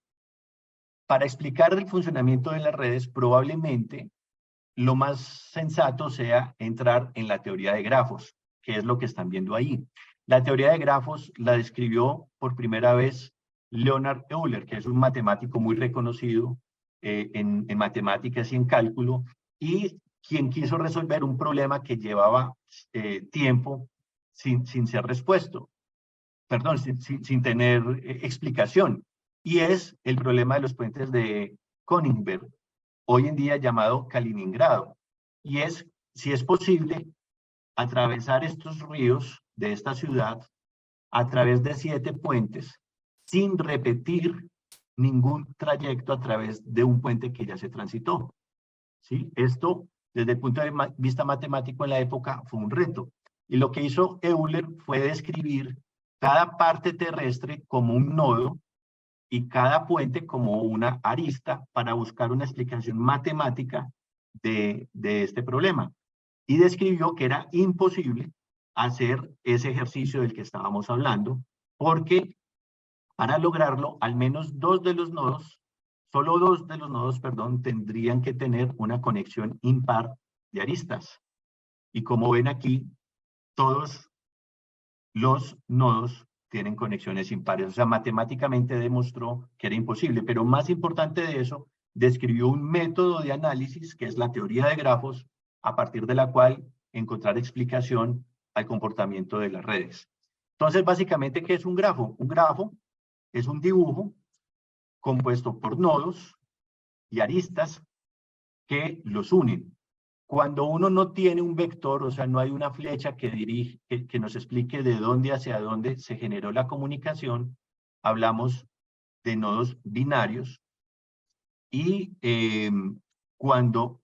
para explicar el funcionamiento de las redes, probablemente lo más sensato sea entrar en la teoría de grafos, que es lo que están viendo ahí. La teoría de grafos la describió por primera vez Leonhard Euler, que es un matemático muy reconocido en matemáticas y en cálculo, y quien quiso resolver un problema que llevaba tiempo sin ser respuesto, perdón, sin tener explicación, y es el problema de los puentes de Königsberg, hoy en día llamado Kaliningrado, y es si es posible atravesar estos ríos de esta ciudad a través de 7 puentes sin repetir ningún trayecto a través de un puente que ya se transitó. ¿Sí? Esto, desde el punto de vista matemático en la época, fue un reto. Y lo que hizo Euler fue describir cada parte terrestre como un nodo y cada puente como una arista para buscar una explicación matemática de este problema. Y describió que era imposible hacer ese ejercicio del que estábamos hablando, porque para lograrlo, al menos solo dos de los nodos, perdón, tendrían que tener una conexión impar de aristas. Y como ven aquí, todos los nodos tienen conexiones impares. O sea, matemáticamente demostró que era imposible, pero más importante de eso, describió un método de análisis, que es la teoría de grafos, a partir de la cual encontrar explicación al comportamiento de las redes. Entonces, básicamente, ¿qué es un grafo? Un grafo es un dibujo compuesto por nodos y aristas que los unen. Cuando uno no tiene un vector, o sea, no hay una flecha que dirige, que nos explique de dónde hacia dónde se generó la comunicación, hablamos de nodos binarios. Y cuando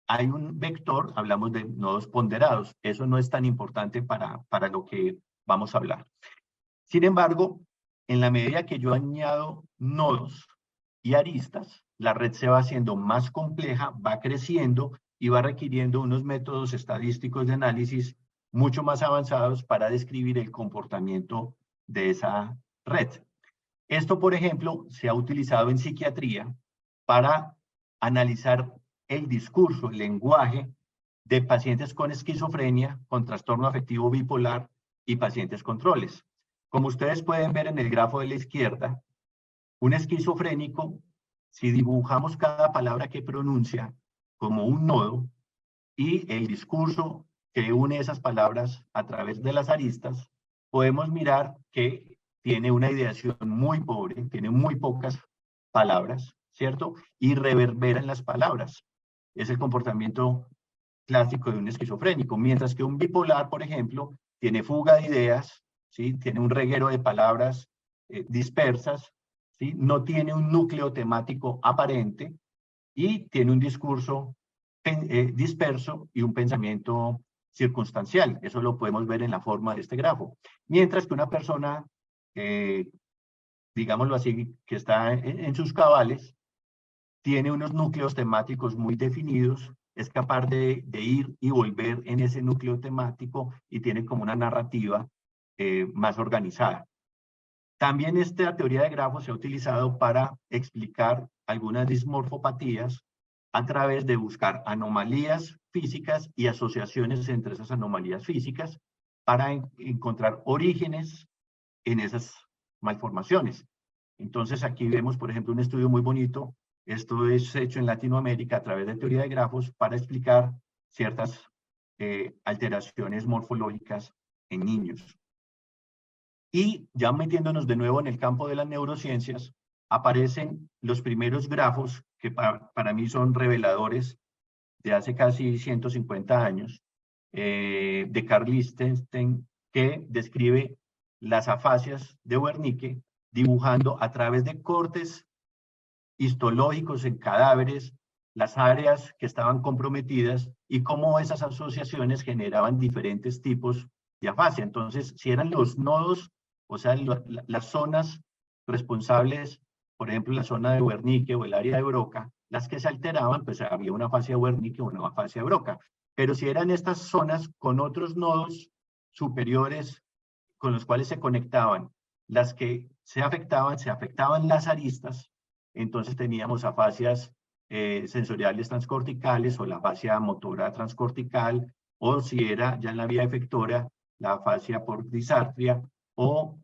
hay un vector, hablamos de nodos ponderados. Eso no es tan importante para lo que vamos a hablar. Sin embargo, en la medida que yo añado nodos y aristas, la red se va haciendo más compleja, va creciendo y va requiriendo unos métodos estadísticos de análisis mucho más avanzados para describir el comportamiento de esa red. Esto, por ejemplo, se ha utilizado en psiquiatría para analizar el discurso, el lenguaje de pacientes con esquizofrenia, con trastorno afectivo bipolar y pacientes controles. Como ustedes pueden ver en el grafo de la izquierda, un esquizofrénico, si dibujamos cada palabra que pronuncia como un nodo y el discurso que une esas palabras a través de las aristas, podemos mirar que tiene una ideación muy pobre, tiene muy pocas palabras, ¿cierto? Y reverbera en las palabras. Es el comportamiento clásico de un esquizofrénico, mientras que un bipolar, por ejemplo, tiene fuga de ideas, ¿sí? Tiene un reguero de palabras dispersas, ¿sí? No tiene un núcleo temático aparente y tiene un discurso disperso y un pensamiento circunstancial. Eso lo podemos ver en la forma de este grafo. Mientras que una persona, digámoslo así, que está en sus cabales, tiene unos núcleos temáticos muy definidos, es capaz de ir y volver en ese núcleo temático y tiene como una narrativa más organizada. También esta teoría de grafos se ha utilizado para explicar algunas dismorfopatías a través de buscar anomalías físicas y asociaciones entre esas anomalías físicas para encontrar orígenes en esas malformaciones. Entonces aquí vemos, por ejemplo, un estudio muy bonito. Esto es hecho en Latinoamérica a través de teoría de grafos para explicar ciertas alteraciones morfológicas en niños. Y ya metiéndonos de nuevo en el campo de las neurociencias, aparecen los primeros grafos que para mí son reveladores de hace casi 150 años, de Carl Lichtenstein, que describe las afasias de Wernicke dibujando a través de cortes histológicos en cadáveres las áreas que estaban comprometidas y cómo esas asociaciones generaban diferentes tipos de afasia. Entonces, si eran los nodos, o sea, las zonas responsables, por ejemplo, la zona de Wernicke o el área de Broca, las que se alteraban, pues había una afasia de Wernicke o una afasia de Broca. Pero si eran estas zonas con otros nodos superiores con los cuales se conectaban, las que se afectaban las aristas, entonces teníamos afasias sensoriales transcorticales o la afasia motora transcortical, o si era ya en la vía efectora, la afasia por disartria o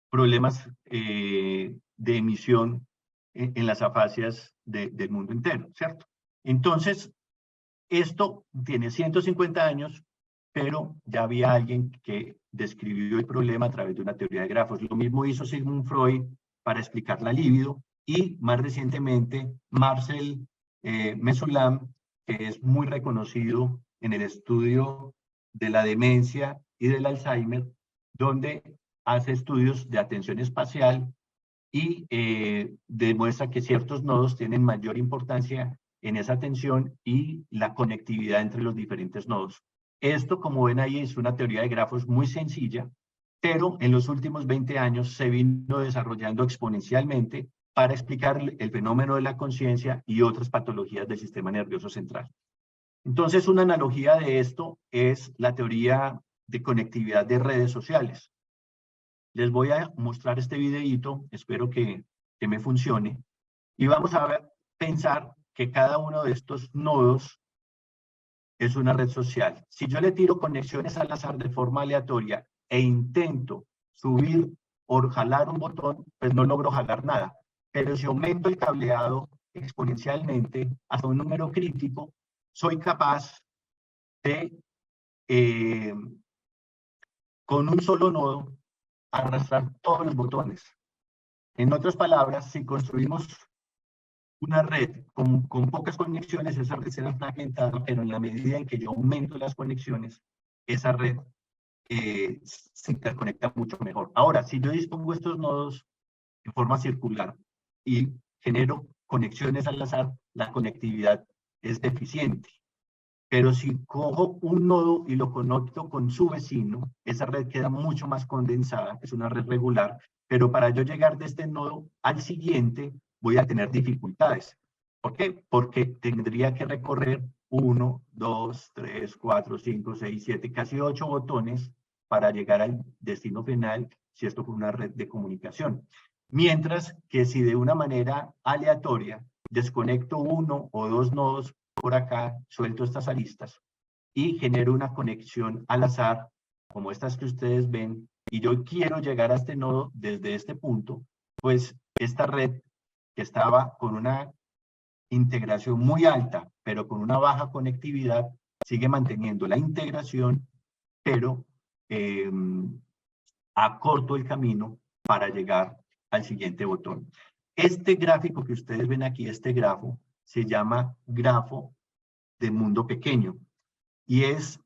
problemas de emisión en las afasias del mundo entero, ¿cierto? Entonces, esto tiene 150 años, pero ya había alguien que describió el problema a través de una teoría de grafos. Lo mismo hizo Sigmund Freud para explicar la libido y más recientemente Marcel Mesulam, que es muy reconocido en el estudio de la demencia y del Alzheimer, donde hace estudios de atención espacial y demuestra que ciertos nodos tienen mayor importancia en esa atención y la conectividad entre los diferentes nodos. Esto, como ven ahí, es una teoría de grafos muy sencilla, pero en los últimos 20 años se vino desarrollando exponencialmente para explicar el fenómeno de la conciencia y otras patologías del sistema nervioso central. Entonces, una analogía de esto es la teoría de conectividad de redes sociales. Les voy a mostrar este videíto, espero que me funcione, y vamos a pensar que cada uno de estos nodos es una red social. Si yo le tiro conexiones al azar de forma aleatoria e intento subir o jalar un botón, pues no logro jalar nada. Pero si aumento el cableado exponencialmente hasta un número crítico, soy capaz de, con un solo nodo, arrastrar todos los botones. En otras palabras, si construimos una red con pocas conexiones, esa red será fragmentada, pero en la medida en que yo aumento las conexiones, esa red se interconecta mucho mejor. Ahora, si yo dispongo estos nodos en forma circular y genero conexiones al azar, la conectividad es deficiente. Pero si cojo un nodo y lo conecto con su vecino, esa red queda mucho más condensada, es una red regular, pero para yo llegar de este nodo al siguiente, voy a tener dificultades. ¿Por qué? Porque tendría que recorrer 1, 2, 3, 4, 5, 6, 7, casi 8 botones para llegar al destino final, si esto fue una red de comunicación. Mientras que si de una manera aleatoria desconecto 1 o 2 nodos por acá, suelto estas aristas y genero una conexión al azar, como estas que ustedes ven, y yo quiero llegar a este nodo desde este punto, pues esta red que estaba con una integración muy alta, pero con una baja conectividad, sigue manteniendo la integración, pero acorto el camino para llegar al siguiente botón. Este gráfico que ustedes ven aquí, este grafo, se llama grafo de mundo pequeño y es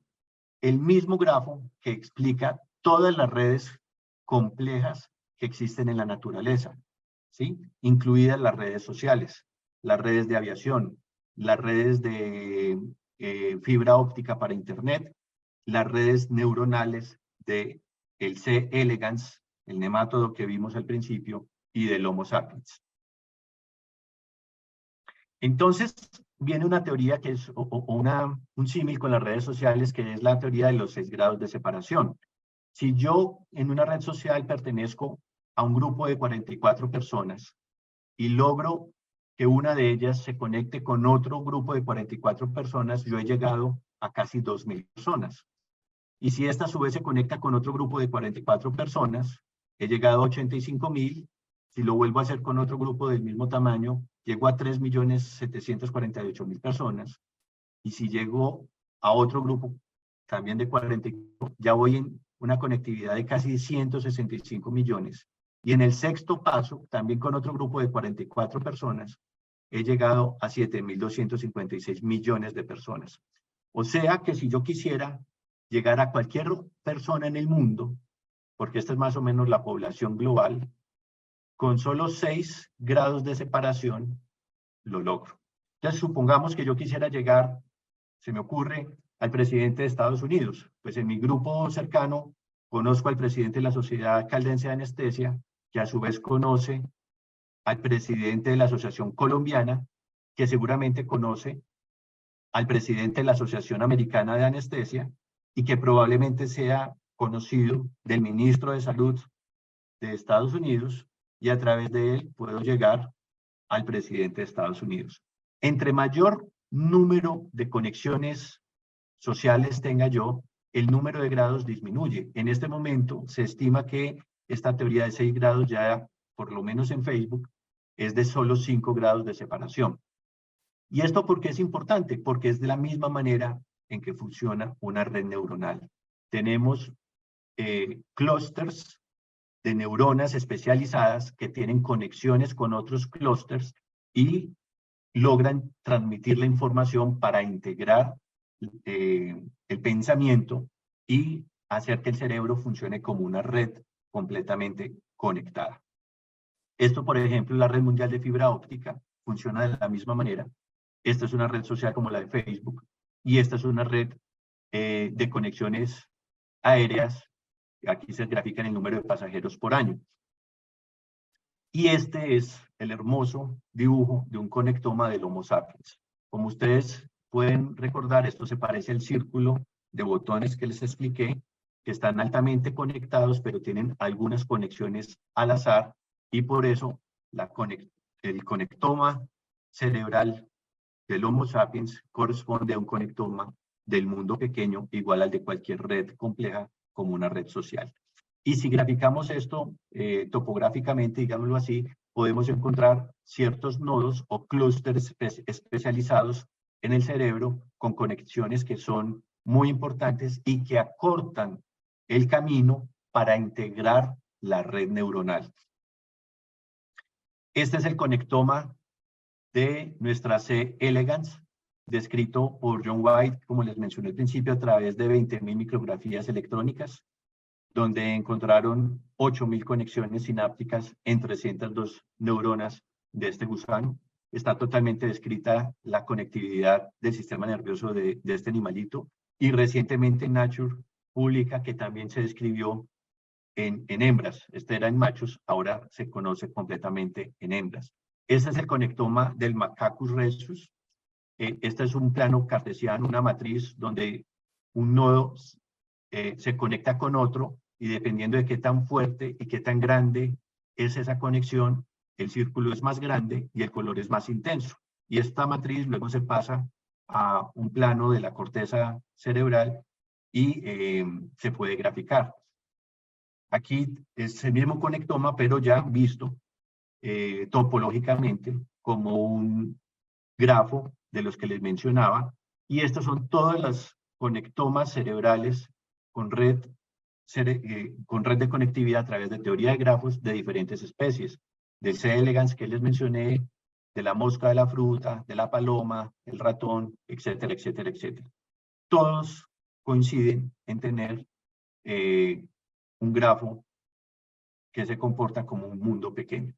el mismo grafo que explica todas las redes complejas que existen en la naturaleza, ¿sí? Incluidas las redes sociales, las redes de aviación, las redes de fibra óptica para internet, las redes neuronales de el C. elegans, el nemátodo que vimos al principio, y del Homo sapiens. Entonces, viene una teoría que es un símil con las redes sociales, que es la teoría de los 6 grados de separación. Si yo en una red social pertenezco a un grupo de 44 personas y logro que una de ellas se conecte con otro grupo de 44 personas, yo he llegado a casi 2.000 personas. Y si esta a su vez se conecta con otro grupo de 44 personas, he llegado a 85.000. Si lo vuelvo a hacer con otro grupo del mismo tamaño, llego a 3.748.000 personas. Y si llego a otro grupo también de 44, ya voy en una conectividad de casi 165 millones. Y en el sexto paso, también con otro grupo de 44 personas, he llegado a 7.256 millones de personas. O sea que si yo quisiera llegar a cualquier persona en el mundo, porque esta es más o menos la población global, con solo 6 grados de separación, lo logro. Entonces, supongamos que yo quisiera llegar, se me ocurre, al presidente de Estados Unidos. Pues en mi grupo cercano conozco al presidente de la Sociedad Caldense de Anestesia, que a su vez conoce al presidente de la Asociación Colombiana, que seguramente conoce al presidente de la Asociación Americana de Anestesia, y que probablemente sea conocido del ministro de Salud de Estados Unidos, y a través de él puedo llegar al presidente de Estados Unidos. Entre mayor número de conexiones sociales tenga yo, el número de grados disminuye. En este momento se estima que esta teoría de 6 grados ya, por lo menos en Facebook, es de solo 5 grados de separación. ¿Y esto por qué es importante? Porque es de la misma manera en que funciona una red neuronal. Tenemos clústeres de neuronas especializadas que tienen conexiones con otros clústeres y logran transmitir la información para integrar el pensamiento y hacer que el cerebro funcione como una red completamente conectada. Esto, por ejemplo, la red mundial de fibra óptica funciona de la misma manera. Esta es una red social como la de Facebook y esta es una red de conexiones aéreas. Aquí se grafican el número de pasajeros por año. Y este es el hermoso dibujo de un conectoma del Homo sapiens. Como ustedes pueden recordar, esto se parece al círculo de botones que les expliqué, que están altamente conectados, pero tienen algunas conexiones al azar, y por eso el conectoma cerebral del Homo sapiens corresponde a un conectoma del mundo pequeño, igual al de cualquier red compleja como una red social. Y si graficamos esto topográficamente, digámoslo así, podemos encontrar ciertos nodos o clústeres especializados en el cerebro con conexiones que son muy importantes y que acortan el camino para integrar la red neuronal. Este es el conectoma de nuestra C. elegans, descrito por John White, como les mencioné al principio, a través de 20.000 micrografías electrónicas, donde encontraron 8.000 conexiones sinápticas en 302 neuronas de este gusano. Está totalmente descrita la conectividad del sistema nervioso de este animalito, y recientemente Nature publica que también se describió en hembras. Este era en machos, ahora se conoce completamente en hembras. Este es el conectoma del Macacus rhesus. Este es un plano cartesiano, una matriz donde un nodo se conecta con otro, y dependiendo de qué tan fuerte y qué tan grande es esa conexión, el círculo es más grande y el color es más intenso. Y esta matriz luego se pasa a un plano de la corteza cerebral y se puede graficar. Aquí es el mismo conectoma, pero ya visto topológicamente como un grafo de los que les mencionaba, y estos son todas las conectomas cerebrales con red de conectividad a través de teoría de grafos de diferentes especies, de C. elegans que les mencioné, de la mosca de la fruta, de la paloma, el ratón, etcétera, etcétera, etcétera. Todos coinciden en tener un grafo que se comporta como un mundo pequeño.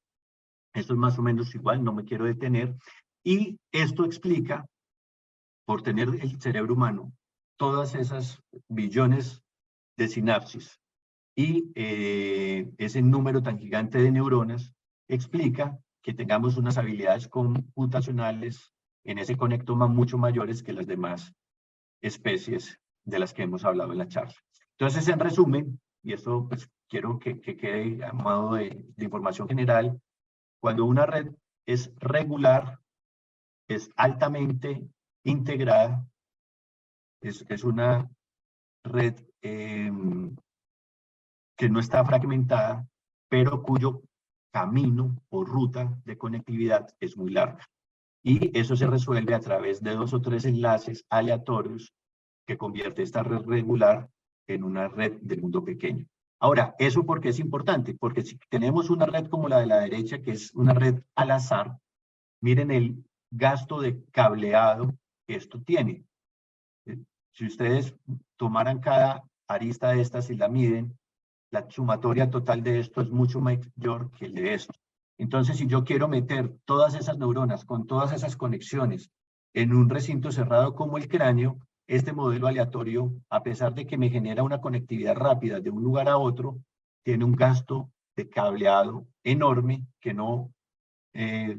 Esto es más o menos igual, no me quiero detener. Y esto explica, por tener el cerebro humano, todas esas billones de sinapsis y ese número tan gigante de neuronas, explica que tengamos unas habilidades computacionales en ese conectoma mucho mayores que las demás especies de las que hemos hablado en la charla. Entonces, en resumen, y esto pues quiero que quede a modo de información general, cuando una red es regular, es altamente integrada, es una red que no está fragmentada, pero cuyo camino o ruta de conectividad es muy larga. Y eso se resuelve a través de 2 o 3 enlaces aleatorios que convierte esta red regular en una red del mundo pequeño. Ahora, ¿eso por qué es importante? Porque si tenemos una red como la de la derecha, que es una red al azar, miren el gasto de cableado que esto tiene. Si ustedes tomaran cada arista de estas y la miden, la sumatoria total de esto es mucho mayor que el de esto. Entonces, si yo quiero meter todas esas neuronas con todas esas conexiones en un recinto cerrado como el cráneo, este modelo aleatorio, a pesar de que me genera una conectividad rápida de un lugar a otro, tiene un gasto de cableado enorme que no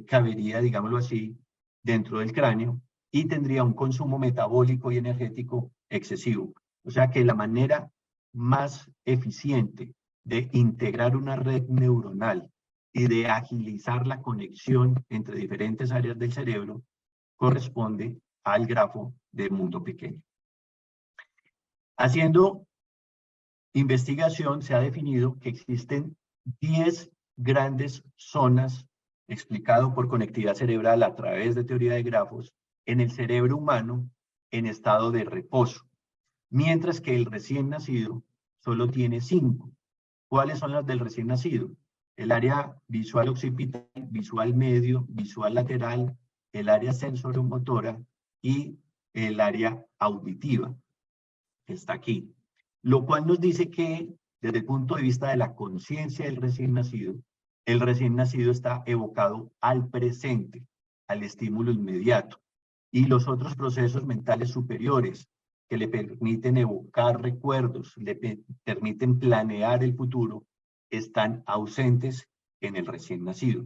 cabería, digámoslo así, dentro del cráneo, y tendría un consumo metabólico y energético excesivo. O sea que la manera más eficiente de integrar una red neuronal y de agilizar la conexión entre diferentes áreas del cerebro corresponde al grafo de mundo pequeño. Haciendo investigación se ha definido que existen 10 grandes zonas, explicado por conectividad cerebral a través de teoría de grafos, en el cerebro humano en estado de reposo, mientras que el recién nacido solo tiene 5. ¿Cuáles son las del recién nacido? El área visual occipital, visual medio, visual lateral, el área sensoromotora y el área auditiva, que está aquí. Lo cual nos dice que, desde el punto de vista de la conciencia del recién nacido, el recién nacido está evocado al presente, al estímulo inmediato. Y los otros procesos mentales superiores que le permiten evocar recuerdos, le permiten planear el futuro, están ausentes en el recién nacido.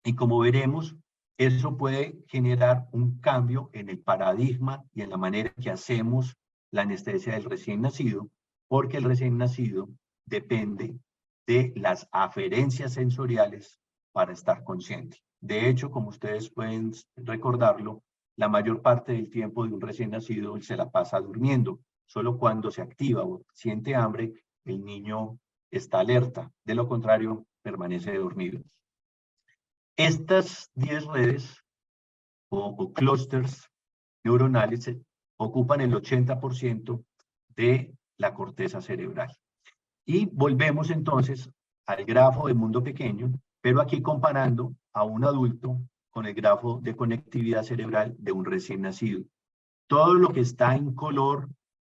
Y como veremos, eso puede generar un cambio en el paradigma y en la manera que hacemos la anestesia del recién nacido, porque el recién nacido depende de las aferencias sensoriales para estar consciente. De hecho, como ustedes pueden recordarlo, la mayor parte del tiempo de un recién nacido se la pasa durmiendo. Solo cuando se activa o siente hambre, el niño está alerta. De lo contrario, permanece dormido. Estas 10 redes o clústeres neuronales ocupan el 80% de la corteza cerebral. Y volvemos entonces al grafo de mundo pequeño, pero aquí comparando a un adulto con el grafo de conectividad cerebral de un recién nacido. Todo lo que está en color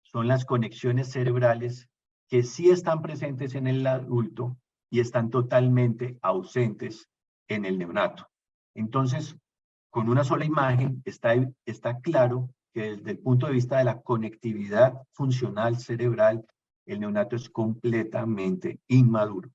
son las conexiones cerebrales que sí están presentes en el adulto y están totalmente ausentes en el neonato. Entonces, con una sola imagen está claro que desde el punto de vista de la conectividad funcional cerebral, el neonato es completamente inmaduro.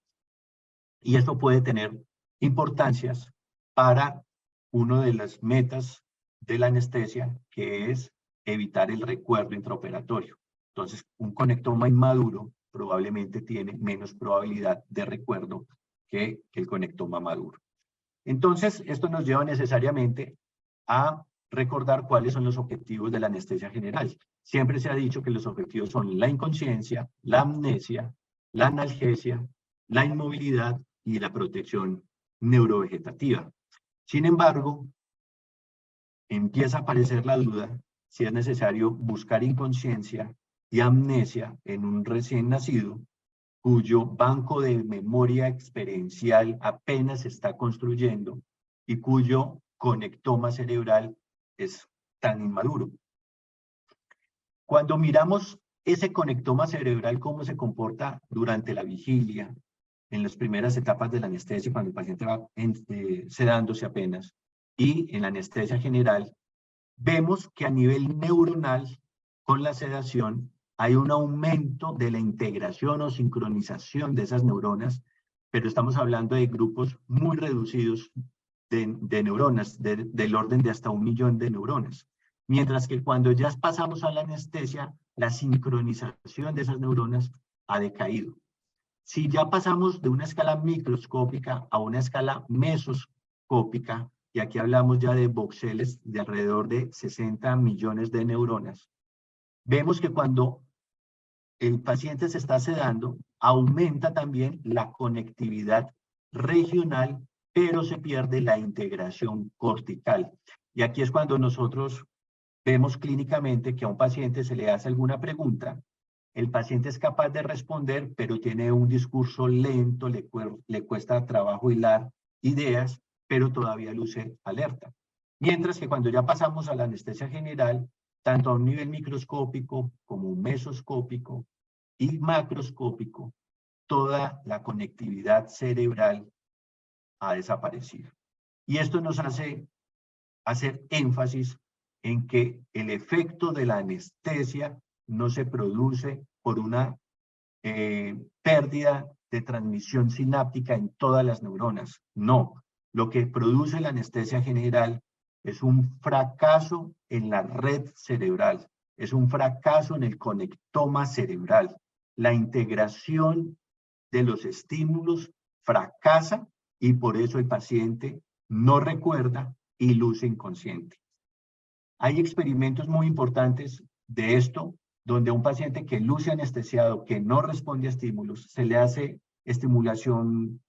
Y esto puede tener importancias para una de las metas de la anestesia, que es evitar el recuerdo intraoperatorio. Entonces, un conectoma inmaduro probablemente tiene menos probabilidad de recuerdo que el conectoma maduro. Entonces, esto nos lleva necesariamente a recordar cuáles son los objetivos de la anestesia general. Siempre se ha dicho que los objetivos son la inconsciencia, la amnesia, la analgesia, la inmovilidad y la protección neurovegetativa. Sin embargo, empieza a aparecer la duda si es necesario buscar inconsciencia y amnesia en un recién nacido cuyo banco de memoria experiencial apenas se está construyendo y cuyo conectoma cerebral es tan inmaduro. Cuando miramos ese conectoma cerebral, cómo se comporta durante la vigilia, en las primeras etapas de la anestesia, cuando el paciente va sedándose apenas, y en la anestesia general, vemos que a nivel neuronal, con la sedación, hay un aumento de la integración o sincronización de esas neuronas, pero estamos hablando de grupos muy reducidos de neuronas, del orden de hasta 1 millón de neuronas. Mientras que cuando ya pasamos a la anestesia, la sincronización de esas neuronas ha decaído. Si ya pasamos de una escala microscópica a una escala mesoscópica, y aquí hablamos ya de voxeles de alrededor de 60 millones de neuronas, vemos que cuando el paciente se está sedando, aumenta también la conectividad regional, pero se pierde la integración cortical. Y aquí es cuando nosotros vemos clínicamente que a un paciente se le hace alguna pregunta, el paciente es capaz de responder, pero tiene un discurso lento, le cuesta trabajo hilar ideas, pero todavía luce alerta. Mientras que cuando ya pasamos a la anestesia general, tanto a un nivel microscópico como mesoscópico y macroscópico, toda la conectividad cerebral ha desaparecido. Y esto nos hace hacer énfasis en que el efecto de la anestesia no se produce por una pérdida de transmisión sináptica en todas las neuronas. No, lo que produce la anestesia general es un fracaso en la red cerebral, es un fracaso en el conectoma cerebral. La integración de los estímulos fracasa y por eso el paciente no recuerda y luce inconsciente. Hay experimentos muy importantes de esto, donde a un paciente que luce anestesiado, que no responde a estímulos, se le hace estimulación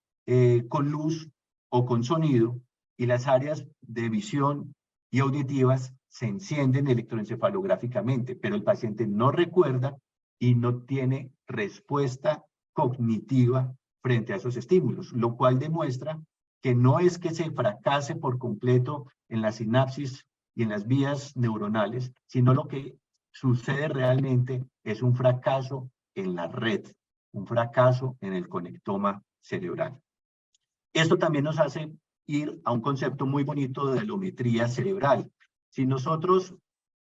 con luz o con sonido, y las áreas de visión y auditivas se encienden electroencefalográficamente, pero el paciente no recuerda y no tiene respuesta cognitiva frente a esos estímulos, lo cual demuestra que no es que se fracase por completo en la sinapsis y en las vías neuronales, sino lo que sucede realmente es un fracaso en la red, un fracaso en el conectoma cerebral. Esto también nos hace ir a un concepto muy bonito de alometría cerebral. Si nosotros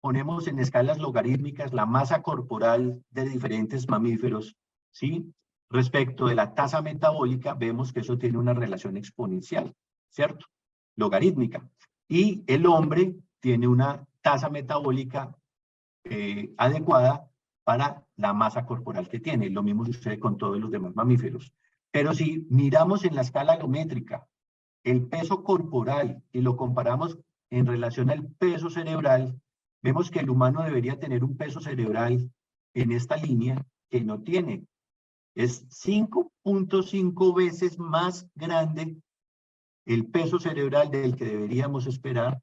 ponemos en escalas logarítmicas la masa corporal de diferentes mamíferos, ¿sí? Respecto de la tasa metabólica, vemos que eso tiene una relación exponencial, ¿cierto? Logarítmica. Y el hombre tiene una tasa metabólica adecuada para la masa corporal que tiene. Lo mismo sucede con todos los demás mamíferos. Pero si miramos en la escala alométrica el peso corporal y lo comparamos en relación al peso cerebral, vemos que el humano debería tener un peso cerebral en esta línea que no tiene. Es 5.5 veces más grande el peso cerebral del que deberíamos esperar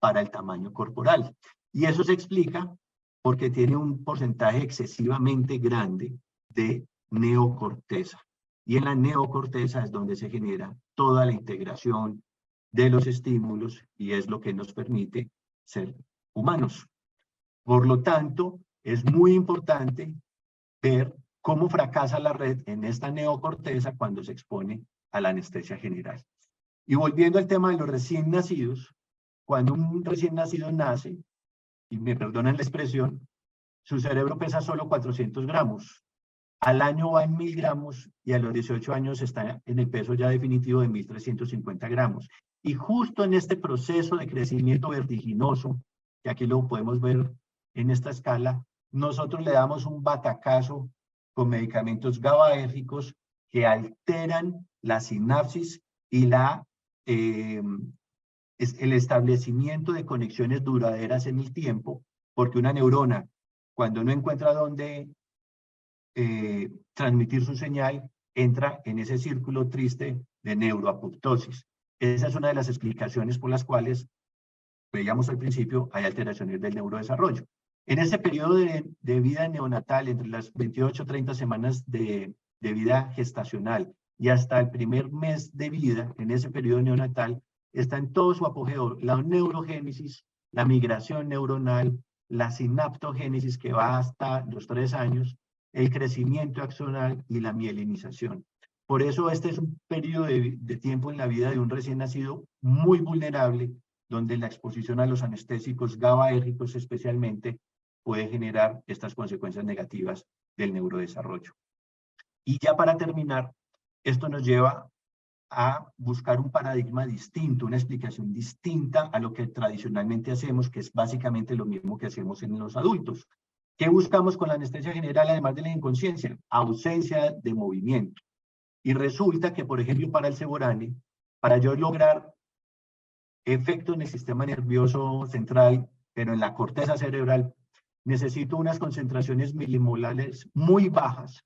para el tamaño corporal. Y eso se explica porque tiene un porcentaje excesivamente grande de neocorteza. Y en la neocorteza es donde se genera toda la integración de los estímulos y es lo que nos permite ser humanos. Por lo tanto, es muy importante ver cómo fracasa la red en esta neocorteza cuando se expone a la anestesia general. Y volviendo al tema de los recién nacidos, cuando un recién nacido nace, y me perdonan la expresión, su cerebro pesa solo 400 gramos. Al año va en 1000 gramos y a los 18 años está en el peso ya definitivo de 1350 gramos. Y justo en este proceso de crecimiento vertiginoso, que aquí lo podemos ver en esta escala, nosotros le damos un batacazo con medicamentos GABAérgicos que alteran la sinapsis y el establecimiento de conexiones duraderas en el tiempo, porque una neurona, cuando no encuentra dónde transmitir su señal, entra en ese círculo triste de neuroapoptosis. Esa es una de las explicaciones por las cuales, veíamos al principio, hay alteraciones del neurodesarrollo. En ese periodo de vida neonatal, entre las 28 o 30 semanas de vida gestacional y hasta el primer mes de vida, en ese periodo neonatal, está en todo su apogeo la neurogénesis, la migración neuronal, la sinaptogénesis que va hasta los 3 años, el crecimiento axonal y la mielinización. Por eso este es un periodo de tiempo en la vida de un recién nacido muy vulnerable, donde la exposición a los anestésicos GABAérgicos especialmente puede generar estas consecuencias negativas del neurodesarrollo. Y ya para terminar, esto nos lleva a buscar un paradigma distinto, una explicación distinta a lo que tradicionalmente hacemos, que es básicamente lo mismo que hacemos en los adultos. ¿Qué buscamos con la anestesia general, además de la inconsciencia? Ausencia de movimiento. Y resulta que, por ejemplo, para el Ceborane, para yo lograr efecto en el sistema nervioso central, pero en la corteza cerebral, necesito unas concentraciones milimolares muy bajas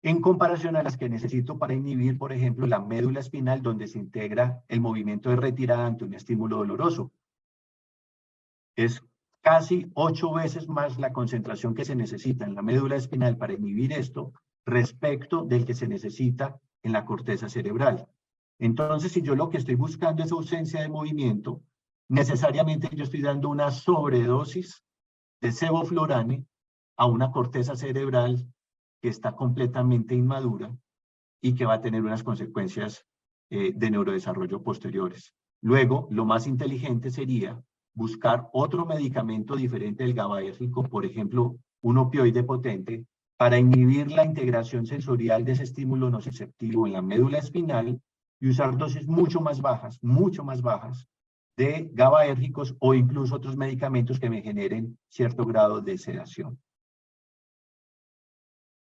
en comparación a las que necesito para inhibir, por ejemplo, la médula espinal, donde se integra el movimiento de retirada ante un estímulo doloroso. Es casi 8 veces más la concentración que se necesita en la médula espinal para inhibir esto respecto del que se necesita en la corteza cerebral. Entonces, si yo lo que estoy buscando es ausencia de movimiento, necesariamente yo estoy dando una sobredosis de sevoflurane a una corteza cerebral que está completamente inmadura y que va a tener unas consecuencias de neurodesarrollo posteriores. Luego, lo más inteligente sería buscar otro medicamento diferente del GABAérgico, por ejemplo, un opioide potente, para inhibir la integración sensorial de ese estímulo nociceptivo en la médula espinal y usar dosis mucho más bajas de GABAérgicos o incluso otros medicamentos que me generen cierto grado de sedación.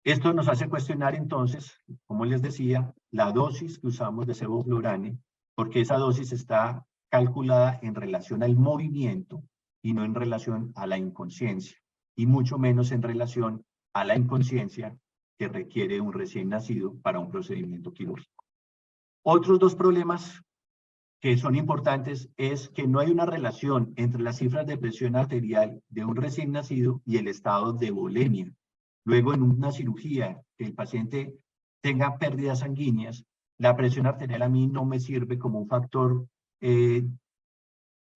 Esto nos hace cuestionar entonces, como les decía, la dosis que usamos de sevoflurane, porque esa dosis está calculada en relación al movimiento y no en relación a la inconsciencia, y mucho menos en relación a la inconsciencia que requiere un recién nacido para un procedimiento quirúrgico. Otros dos problemas que son importantes es que no hay una relación entre las cifras de presión arterial de un recién nacido y el estado de volemia. Luego, en una cirugía, que el paciente tenga pérdidas sanguíneas, la presión arterial a mí no me sirve como un factor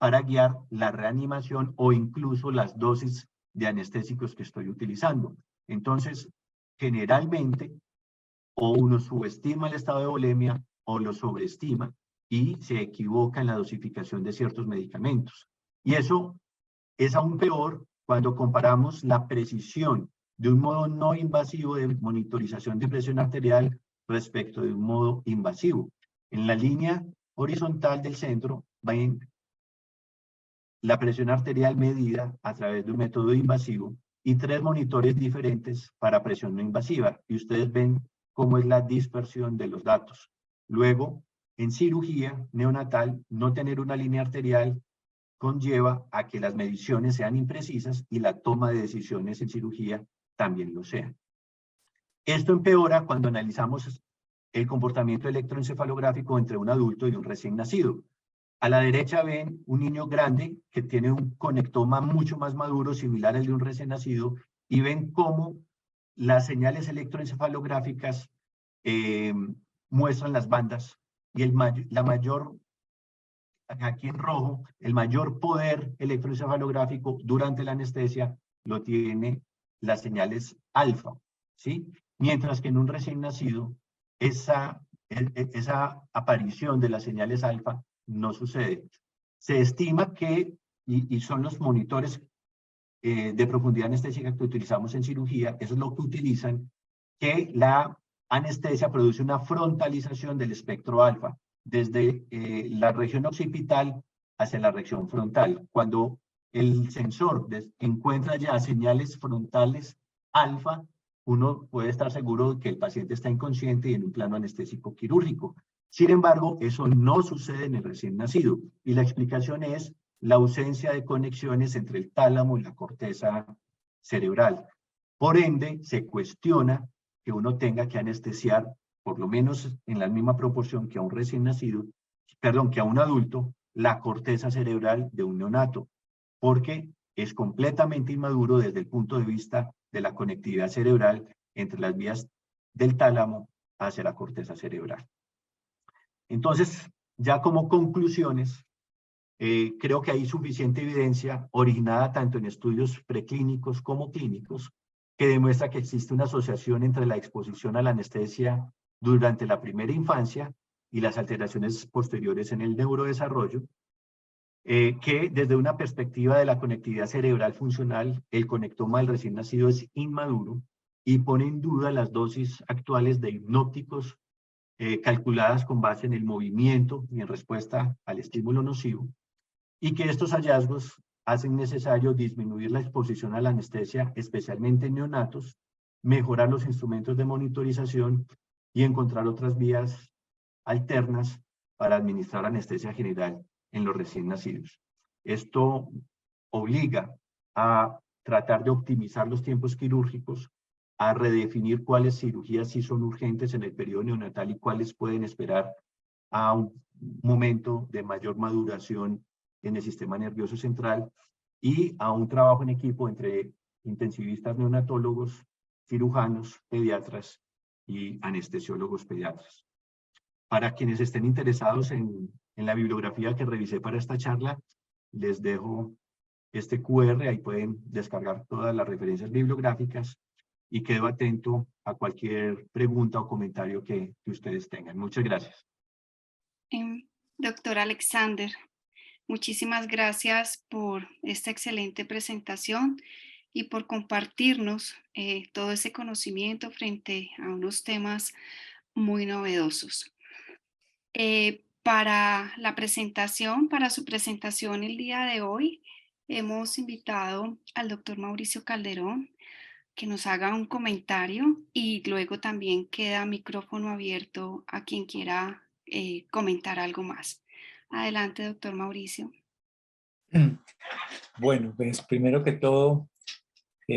para guiar la reanimación o incluso las dosis de anestésicos que estoy utilizando. Entonces, generalmente, o uno subestima el estado de volemia o lo sobreestima y se equivoca en la dosificación de ciertos medicamentos. Y eso es aún peor cuando comparamos la precisión de un modo no invasivo de monitorización de presión arterial respecto de un modo invasivo. En la línea horizontal del centro ven la presión arterial medida a través de un método invasivo y 3 monitores diferentes para presión no invasiva. Y ustedes ven cómo es la dispersión de los datos. Luego, en cirugía neonatal, no tener una línea arterial conlleva a que las mediciones sean imprecisas y la toma de decisiones en cirugía también lo sean. Esto empeora cuando analizamos el comportamiento electroencefalográfico entre un adulto y un recién nacido. A la derecha ven un niño grande que tiene un conectoma mucho más maduro, similar al de un recién nacido, y ven cómo las señales electroencefalográficas muestran las bandas y la mayor, aquí en rojo, el mayor poder electroencefalográfico durante la anestesia lo tiene las señales alfa, ¿sí? Mientras que en un recién nacido, esa aparición de las señales alfa no sucede. Se estima que, y son los monitores de profundidad anestésica que utilizamos en cirugía, eso es lo que utilizan, que la anestesia produce una frontalización del espectro alfa, desde la región occipital hacia la región frontal. Cuando el sensor encuentra ya señales frontales alfa, uno puede estar seguro de que el paciente está inconsciente y en un plano anestésico quirúrgico. Sin embargo, eso no sucede en el recién nacido, y la explicación es la ausencia de conexiones entre el tálamo y la corteza cerebral. Por ende, se cuestiona que uno tenga que anestesiar, por lo menos en la misma proporción que a un recién nacido, perdón, que a un adulto, la corteza cerebral de un neonato, porque es completamente inmaduro desde el punto de vista de la conectividad cerebral entre las vías del tálamo hacia la corteza cerebral. Entonces, ya como conclusiones, creo que hay suficiente evidencia originada tanto en estudios preclínicos como clínicos que demuestra que existe una asociación entre la exposición a la anestesia durante la primera infancia y las alteraciones posteriores en el neurodesarrollo, que desde una perspectiva de la conectividad cerebral funcional, el conectoma del recién nacido es inmaduro y pone en duda las dosis actuales de hipnóticos calculadas con base en el movimiento y en respuesta al estímulo nocivo, y que estos hallazgos hacen necesario disminuir la exposición a la anestesia, especialmente en neonatos, mejorar los instrumentos de monitorización y encontrar otras vías alternas para administrar anestesia general en los recién nacidos. Esto obliga a tratar de optimizar los tiempos quirúrgicos, a redefinir cuáles cirugías sí son urgentes en el periodo neonatal y cuáles pueden esperar a un momento de mayor maduración en el sistema nervioso central, y a un trabajo en equipo entre intensivistas neonatólogos, cirujanos, pediatras y anestesiólogos pediatras. Para quienes estén interesados en la bibliografía que revisé para esta charla, les dejo este QR, ahí pueden descargar todas las referencias bibliográficas, y quedo atento a cualquier pregunta o comentario que ustedes tengan. Muchas gracias. Doctor Alexander, muchísimas gracias por esta excelente presentación y por compartirnos todo ese conocimiento frente a unos temas muy novedosos. Para su presentación el día de hoy, hemos invitado al doctor Mauricio Calderón que nos haga un comentario, y luego también queda micrófono abierto a quien quiera comentar algo más. Adelante, doctor Mauricio. Bueno, pues primero que todo,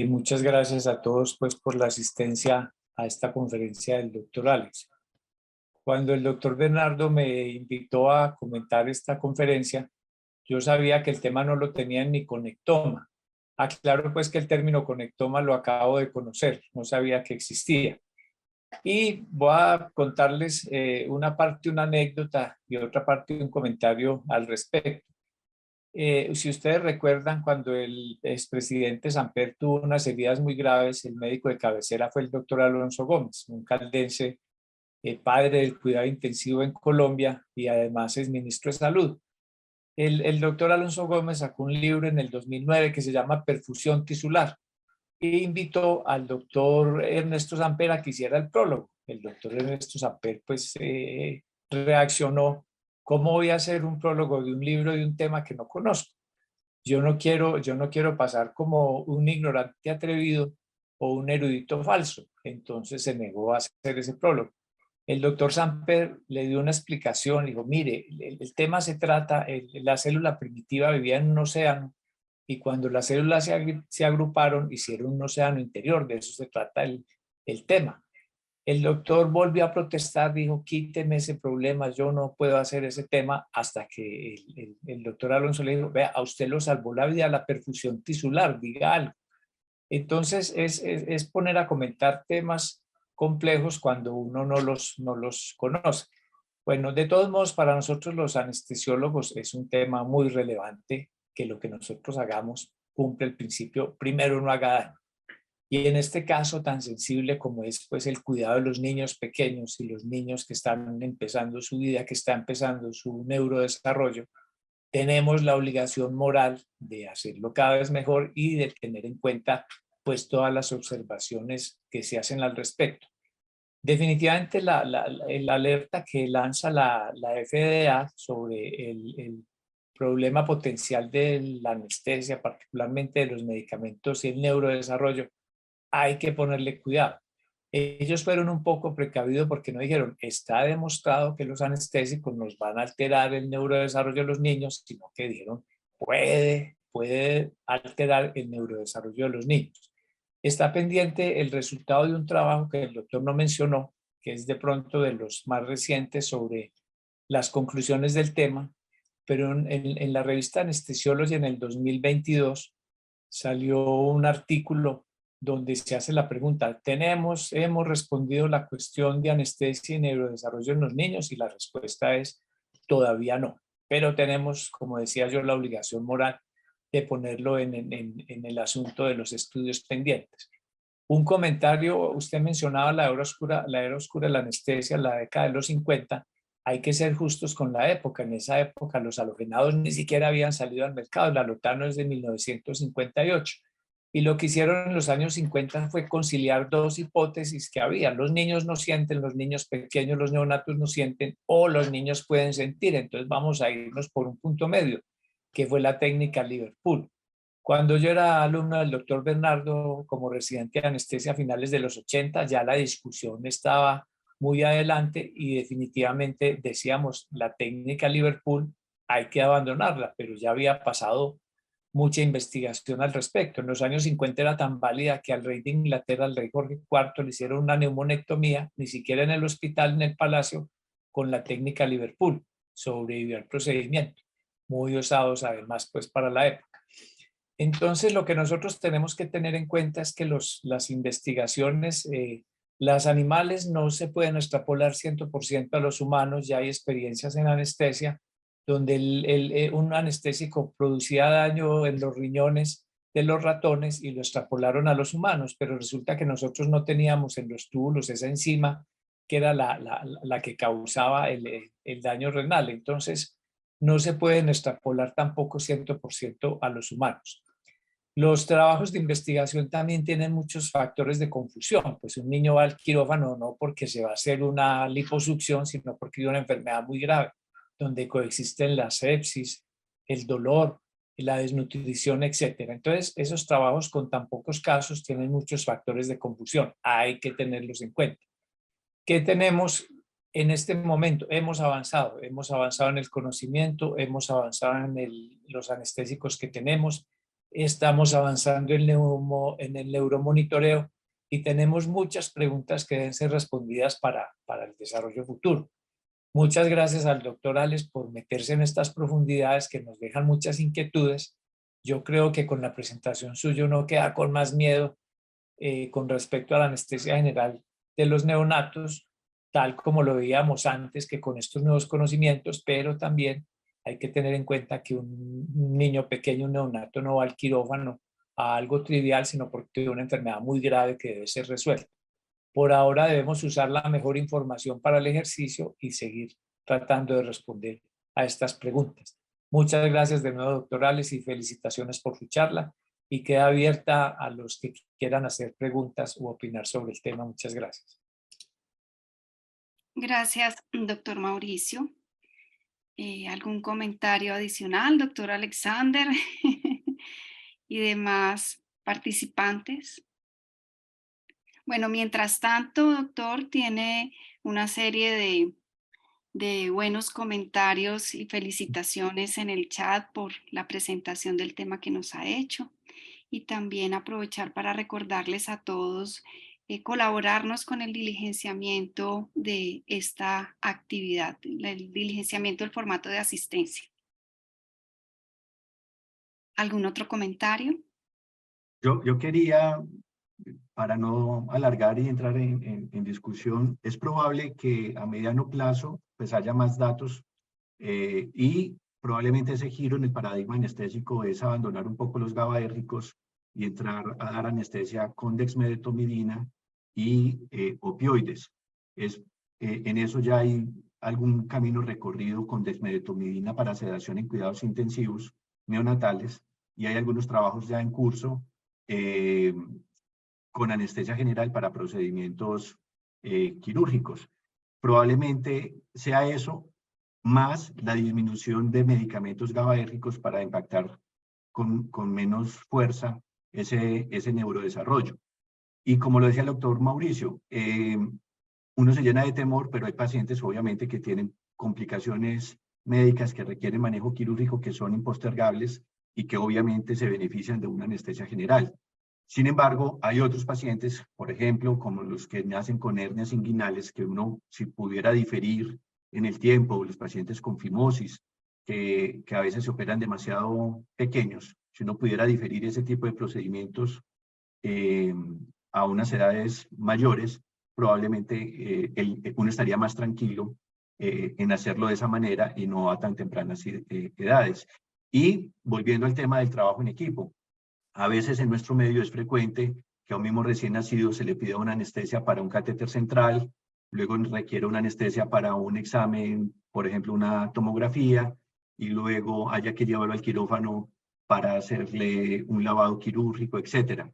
muchas gracias a todos pues, por la asistencia a esta conferencia del doctor Alex. Cuando el doctor Bernardo me invitó a comentar esta conferencia, yo sabía que el tema no lo tenía en mi conectoma. Aclaro pues que el término conectoma lo acabo de conocer, no sabía que existía. Y voy a contarles una parte, una anécdota, y otra parte, un comentario al respecto. Si ustedes recuerdan, cuando el expresidente Samper tuvo unas heridas muy graves, el médico de cabecera fue el doctor Alonso Gómez, un caldense, padre del cuidado intensivo en Colombia y además es ministro de Salud. El doctor Alonso Gómez sacó un libro en el 2009 que se llama Perfusión Tisular e invitó al doctor Ernesto Samper a que hiciera el prólogo. El doctor Ernesto Samper pues reaccionó: ¿cómo voy a hacer un prólogo de un libro de un tema que no conozco? Yo no quiero pasar como un ignorante atrevido o un erudito falso. Entonces se negó a hacer ese prólogo. El doctor Samper le dio una explicación, dijo: mire, el tema se trata, la célula primitiva vivía en un océano y cuando las células se agruparon hicieron un océano interior, de eso se trata el tema. El doctor volvió a protestar, dijo: quíteme ese problema, yo no puedo hacer ese tema, hasta que el doctor Alonso le dijo: vea, a usted lo salvó la vida la perfusión tisular, diga algo. Entonces es poner a comentar temas complejos cuando uno no los conoce. Bueno, de todos modos, para nosotros los anestesiólogos es un tema muy relevante que lo que nosotros hagamos cumple el principio: primero, no haga daño. Y en este caso tan sensible como es pues el cuidado de los niños pequeños y los niños que están empezando su vida, que está empezando su neurodesarrollo, tenemos la obligación moral de hacerlo cada vez mejor y de tener en cuenta pues todas las observaciones que se hacen al respecto. Definitivamente el alerta que lanza la FDA sobre el problema potencial de la anestesia, particularmente de los medicamentos y el neurodesarrollo, hay que ponerle cuidado. Ellos fueron un poco precavidos porque no dijeron: está demostrado que los anestésicos nos van a alterar el neurodesarrollo de los niños, sino que dijeron: puede alterar el neurodesarrollo de los niños. Está pendiente el resultado de un trabajo que el doctor no mencionó, que es de pronto de los más recientes sobre las conclusiones del tema, pero en la revista Anestesiology en el 2022 salió un artículo donde se hace la pregunta: hemos respondido la cuestión de anestesia y neurodesarrollo en los niños? Y la respuesta es: todavía no, pero tenemos, como decía yo, la obligación moral de ponerlo en el asunto de los estudios pendientes. Un comentario: usted mencionaba la era oscura de la anestesia, la década de los 50. Hay que ser justos con la época. En esa época los halogenados ni siquiera habían salido al mercado. El halotano es de 1958. Y lo que hicieron en los años 50 fue conciliar dos hipótesis que había: los niños no sienten, los niños pequeños, los neonatos no sienten, o los niños pueden sentir. Entonces vamos a irnos por un punto medio, que fue la técnica Liverpool. Cuando yo era alumno del doctor Bernardo como residente de anestesia a finales de los 80, ya la discusión estaba muy adelante y definitivamente decíamos: la técnica Liverpool hay que abandonarla, pero ya había pasado mucha investigación al respecto. En los años 50 era tan válida que al rey de Inglaterra, al rey Jorge IV, le hicieron una neumonectomía, ni siquiera en el hospital, en el palacio, con la técnica Liverpool. Sobrevivió al procedimiento. Muy usados además pues para la época. Entonces lo que nosotros tenemos que tener en cuenta es que las investigaciones, las animales no se pueden extrapolar 100% a los humanos. Ya hay experiencias en anestesia donde un anestésico producía daño en los riñones de los ratones y lo extrapolaron a los humanos, pero resulta que nosotros no teníamos en los túbulos esa enzima que era la que causaba el daño renal. Entonces no se pueden extrapolar tampoco 100% a los humanos. Los trabajos de investigación también tienen muchos factores de confusión. Pues un niño va al quirófano no porque se va a hacer una liposucción, sino porque tiene una enfermedad muy grave, donde coexisten la sepsis, el dolor, la desnutrición, etc. Entonces, esos trabajos con tan pocos casos tienen muchos factores de confusión. Hay que tenerlos en cuenta. ¿Qué tenemos en este momento? Hemos avanzado en el conocimiento, hemos avanzado en los anestésicos que tenemos, estamos avanzando en el neuromonitoreo y tenemos muchas preguntas que deben ser respondidas para el desarrollo futuro. Muchas gracias al doctor Alex por meterse en estas profundidades que nos dejan muchas inquietudes. Yo creo que con la presentación suya uno queda con más miedo con respecto a la anestesia general de los neonatos, tal como lo veíamos antes, que con estos nuevos conocimientos, pero también Hay que tener en cuenta que un niño pequeño, un neonato, no va al quirófano a algo trivial, sino porque tiene una enfermedad muy grave que debe ser resuelta. Por ahora debemos usar la mejor información para el ejercicio y seguir tratando de responder a estas preguntas. Muchas gracias de nuevo, doctor Alex, y felicitaciones por su charla. Y queda abierta a los que quieran hacer preguntas u opinar sobre el tema. Muchas gracias. Gracias, doctor Mauricio. ¿Algún comentario adicional, doctor Alexander y demás participantes? Bueno, mientras tanto, doctor, tiene una serie de buenos comentarios y felicitaciones en el chat por la presentación del tema que nos ha hecho. Y también aprovechar para recordarles a todos colaborarnos con el diligenciamiento de esta actividad, el diligenciamiento del formato de asistencia. ¿Algún otro comentario? Yo quería, para no alargar y entrar en discusión, es probable que a mediano plazo pues haya más datos y probablemente ese giro en el paradigma anestésico es abandonar un poco los GABAérgicos y entrar a dar anestesia con dexmedetomidina y opioides. En eso ya hay algún camino recorrido con dexmedetomidina para sedación en cuidados intensivos neonatales y hay algunos trabajos ya en curso con anestesia general para procedimientos quirúrgicos. Probablemente sea eso, más la disminución de medicamentos GABAérgicos para impactar con menos fuerza ese neurodesarrollo. Y como lo decía el doctor Mauricio, uno se llena de temor, pero hay pacientes obviamente que tienen complicaciones médicas que requieren manejo quirúrgico que son impostergables y que obviamente se benefician de una anestesia general. Sin embargo, hay otros pacientes, por ejemplo, como los que nacen con hernias inguinales, que uno, si pudiera diferir en el tiempo, los pacientes con fimosis, que a veces se operan demasiado pequeños, si uno pudiera diferir ese tipo de procedimientos a unas edades mayores, probablemente uno estaría más tranquilo en hacerlo de esa manera y no a tan tempranas edades. Y volviendo al tema del trabajo en equipo, a veces en nuestro medio es frecuente que a un mismo recién nacido se le pida una anestesia para un catéter central, luego requiere una anestesia para un examen, por ejemplo, una tomografía, y luego haya que llevarlo al quirófano para hacerle un lavado quirúrgico, etc.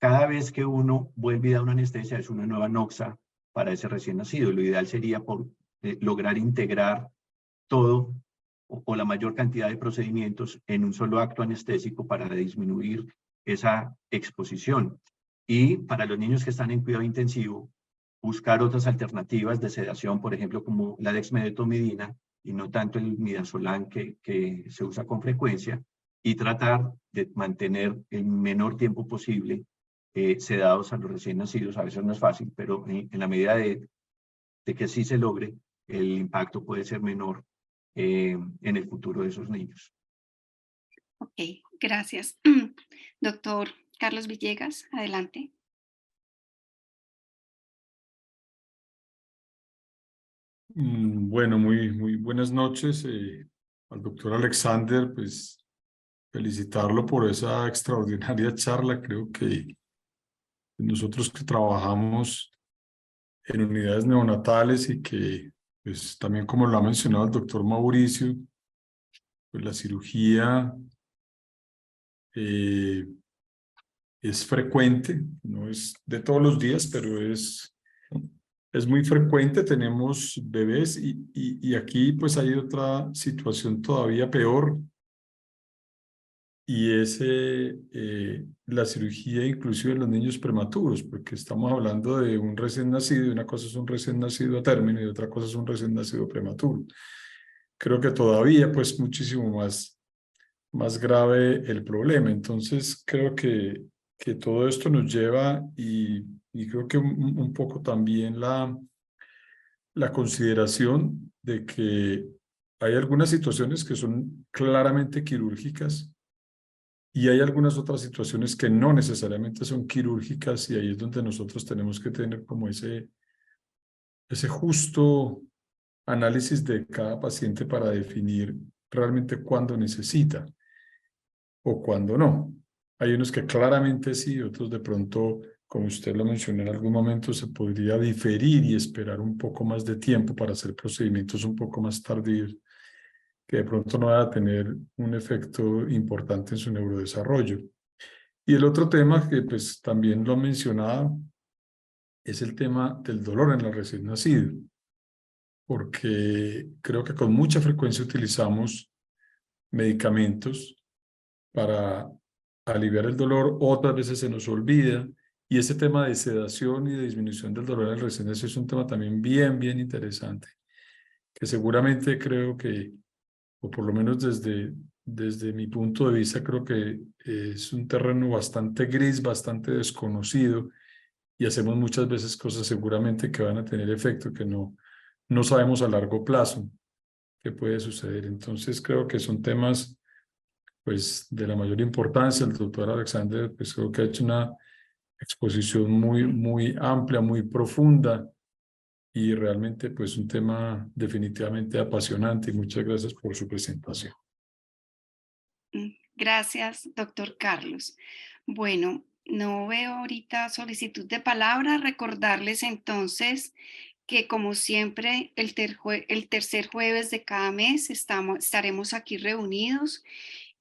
Cada vez que uno vuelve a dar una anestesia es una nueva noxa para ese recién nacido. Lo ideal sería lograr integrar todo o la mayor cantidad de procedimientos en un solo acto anestésico para disminuir esa exposición. Y para los niños que están en cuidado intensivo, buscar otras alternativas de sedación, por ejemplo, como la dexmedetomidina y no tanto el midazolam que se usa con frecuencia, y tratar de mantener el menor tiempo posible sedados a los recién nacidos. A veces no es fácil, pero en la medida de que sí se logre, el impacto puede ser menor en el futuro de esos niños. Ok, gracias. Doctor Carlos Villegas, adelante. Bueno, muy buenas noches al doctor Alexander, pues felicitarlo por esa extraordinaria charla. Creo que nosotros que trabajamos en unidades neonatales y que pues también como lo ha mencionado el doctor Mauricio, pues la cirugía es frecuente, no es de todos los días, pero es muy frecuente. Tenemos bebés y aquí pues hay otra situación todavía peor, y es la cirugía inclusive en los niños prematuros, porque estamos hablando de un recién nacido, y una cosa es un recién nacido a término y otra cosa es un recién nacido prematuro. Creo que todavía pues muchísimo más grave el problema. Entonces creo que todo esto nos lleva y creo que un poco también la consideración de que hay algunas situaciones que son claramente quirúrgicas y hay algunas otras situaciones que no necesariamente son quirúrgicas, y ahí es donde nosotros tenemos que tener como ese justo análisis de cada paciente para definir realmente cuándo necesita o cuándo no. Hay unos que claramente sí, otros de pronto, como usted lo mencionó en algún momento, se podría diferir y esperar un poco más de tiempo para hacer procedimientos un poco más tardíos, que de pronto no va a tener un efecto importante en su neurodesarrollo. Y el otro tema que pues también lo mencionaba es el tema del dolor en el recién nacido, porque creo que con mucha frecuencia utilizamos medicamentos para aliviar el dolor, otras veces se nos olvida, y ese tema de sedación y de disminución del dolor en el recién nacido es un tema también bien interesante, que seguramente creo que, o por lo menos desde mi punto de vista, creo que es un terreno bastante gris, bastante desconocido, y hacemos muchas veces cosas seguramente que van a tener efecto que no sabemos a largo plazo qué puede suceder. Entonces creo que son temas pues de la mayor importancia. El doctor Alexander pues creo que ha hecho una exposición muy amplia, muy profunda, y realmente pues un tema definitivamente apasionante, y muchas gracias por su presentación. Gracias, doctor Carlos. Bueno, no veo ahorita solicitud de palabra. Recordarles entonces que, como siempre, el tercer jueves de cada mes estaremos aquí reunidos.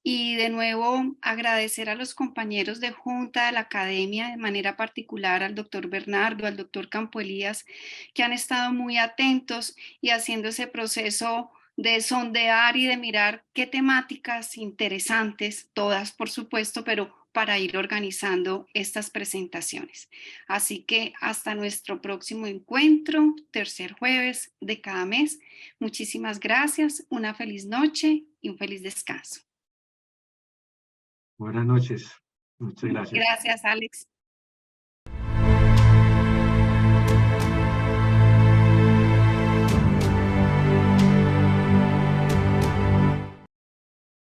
Y de nuevo agradecer a los compañeros de Junta de la Academia, de manera particular al doctor Bernardo, al doctor Campo Elías, que han estado muy atentos y haciendo ese proceso de sondear y de mirar qué temáticas interesantes, todas por supuesto, pero para ir organizando estas presentaciones. Así que hasta nuestro próximo encuentro, tercer jueves de cada mes. Muchísimas gracias, una feliz noche y un feliz descanso. Buenas noches. Muchas gracias. Gracias, Alex.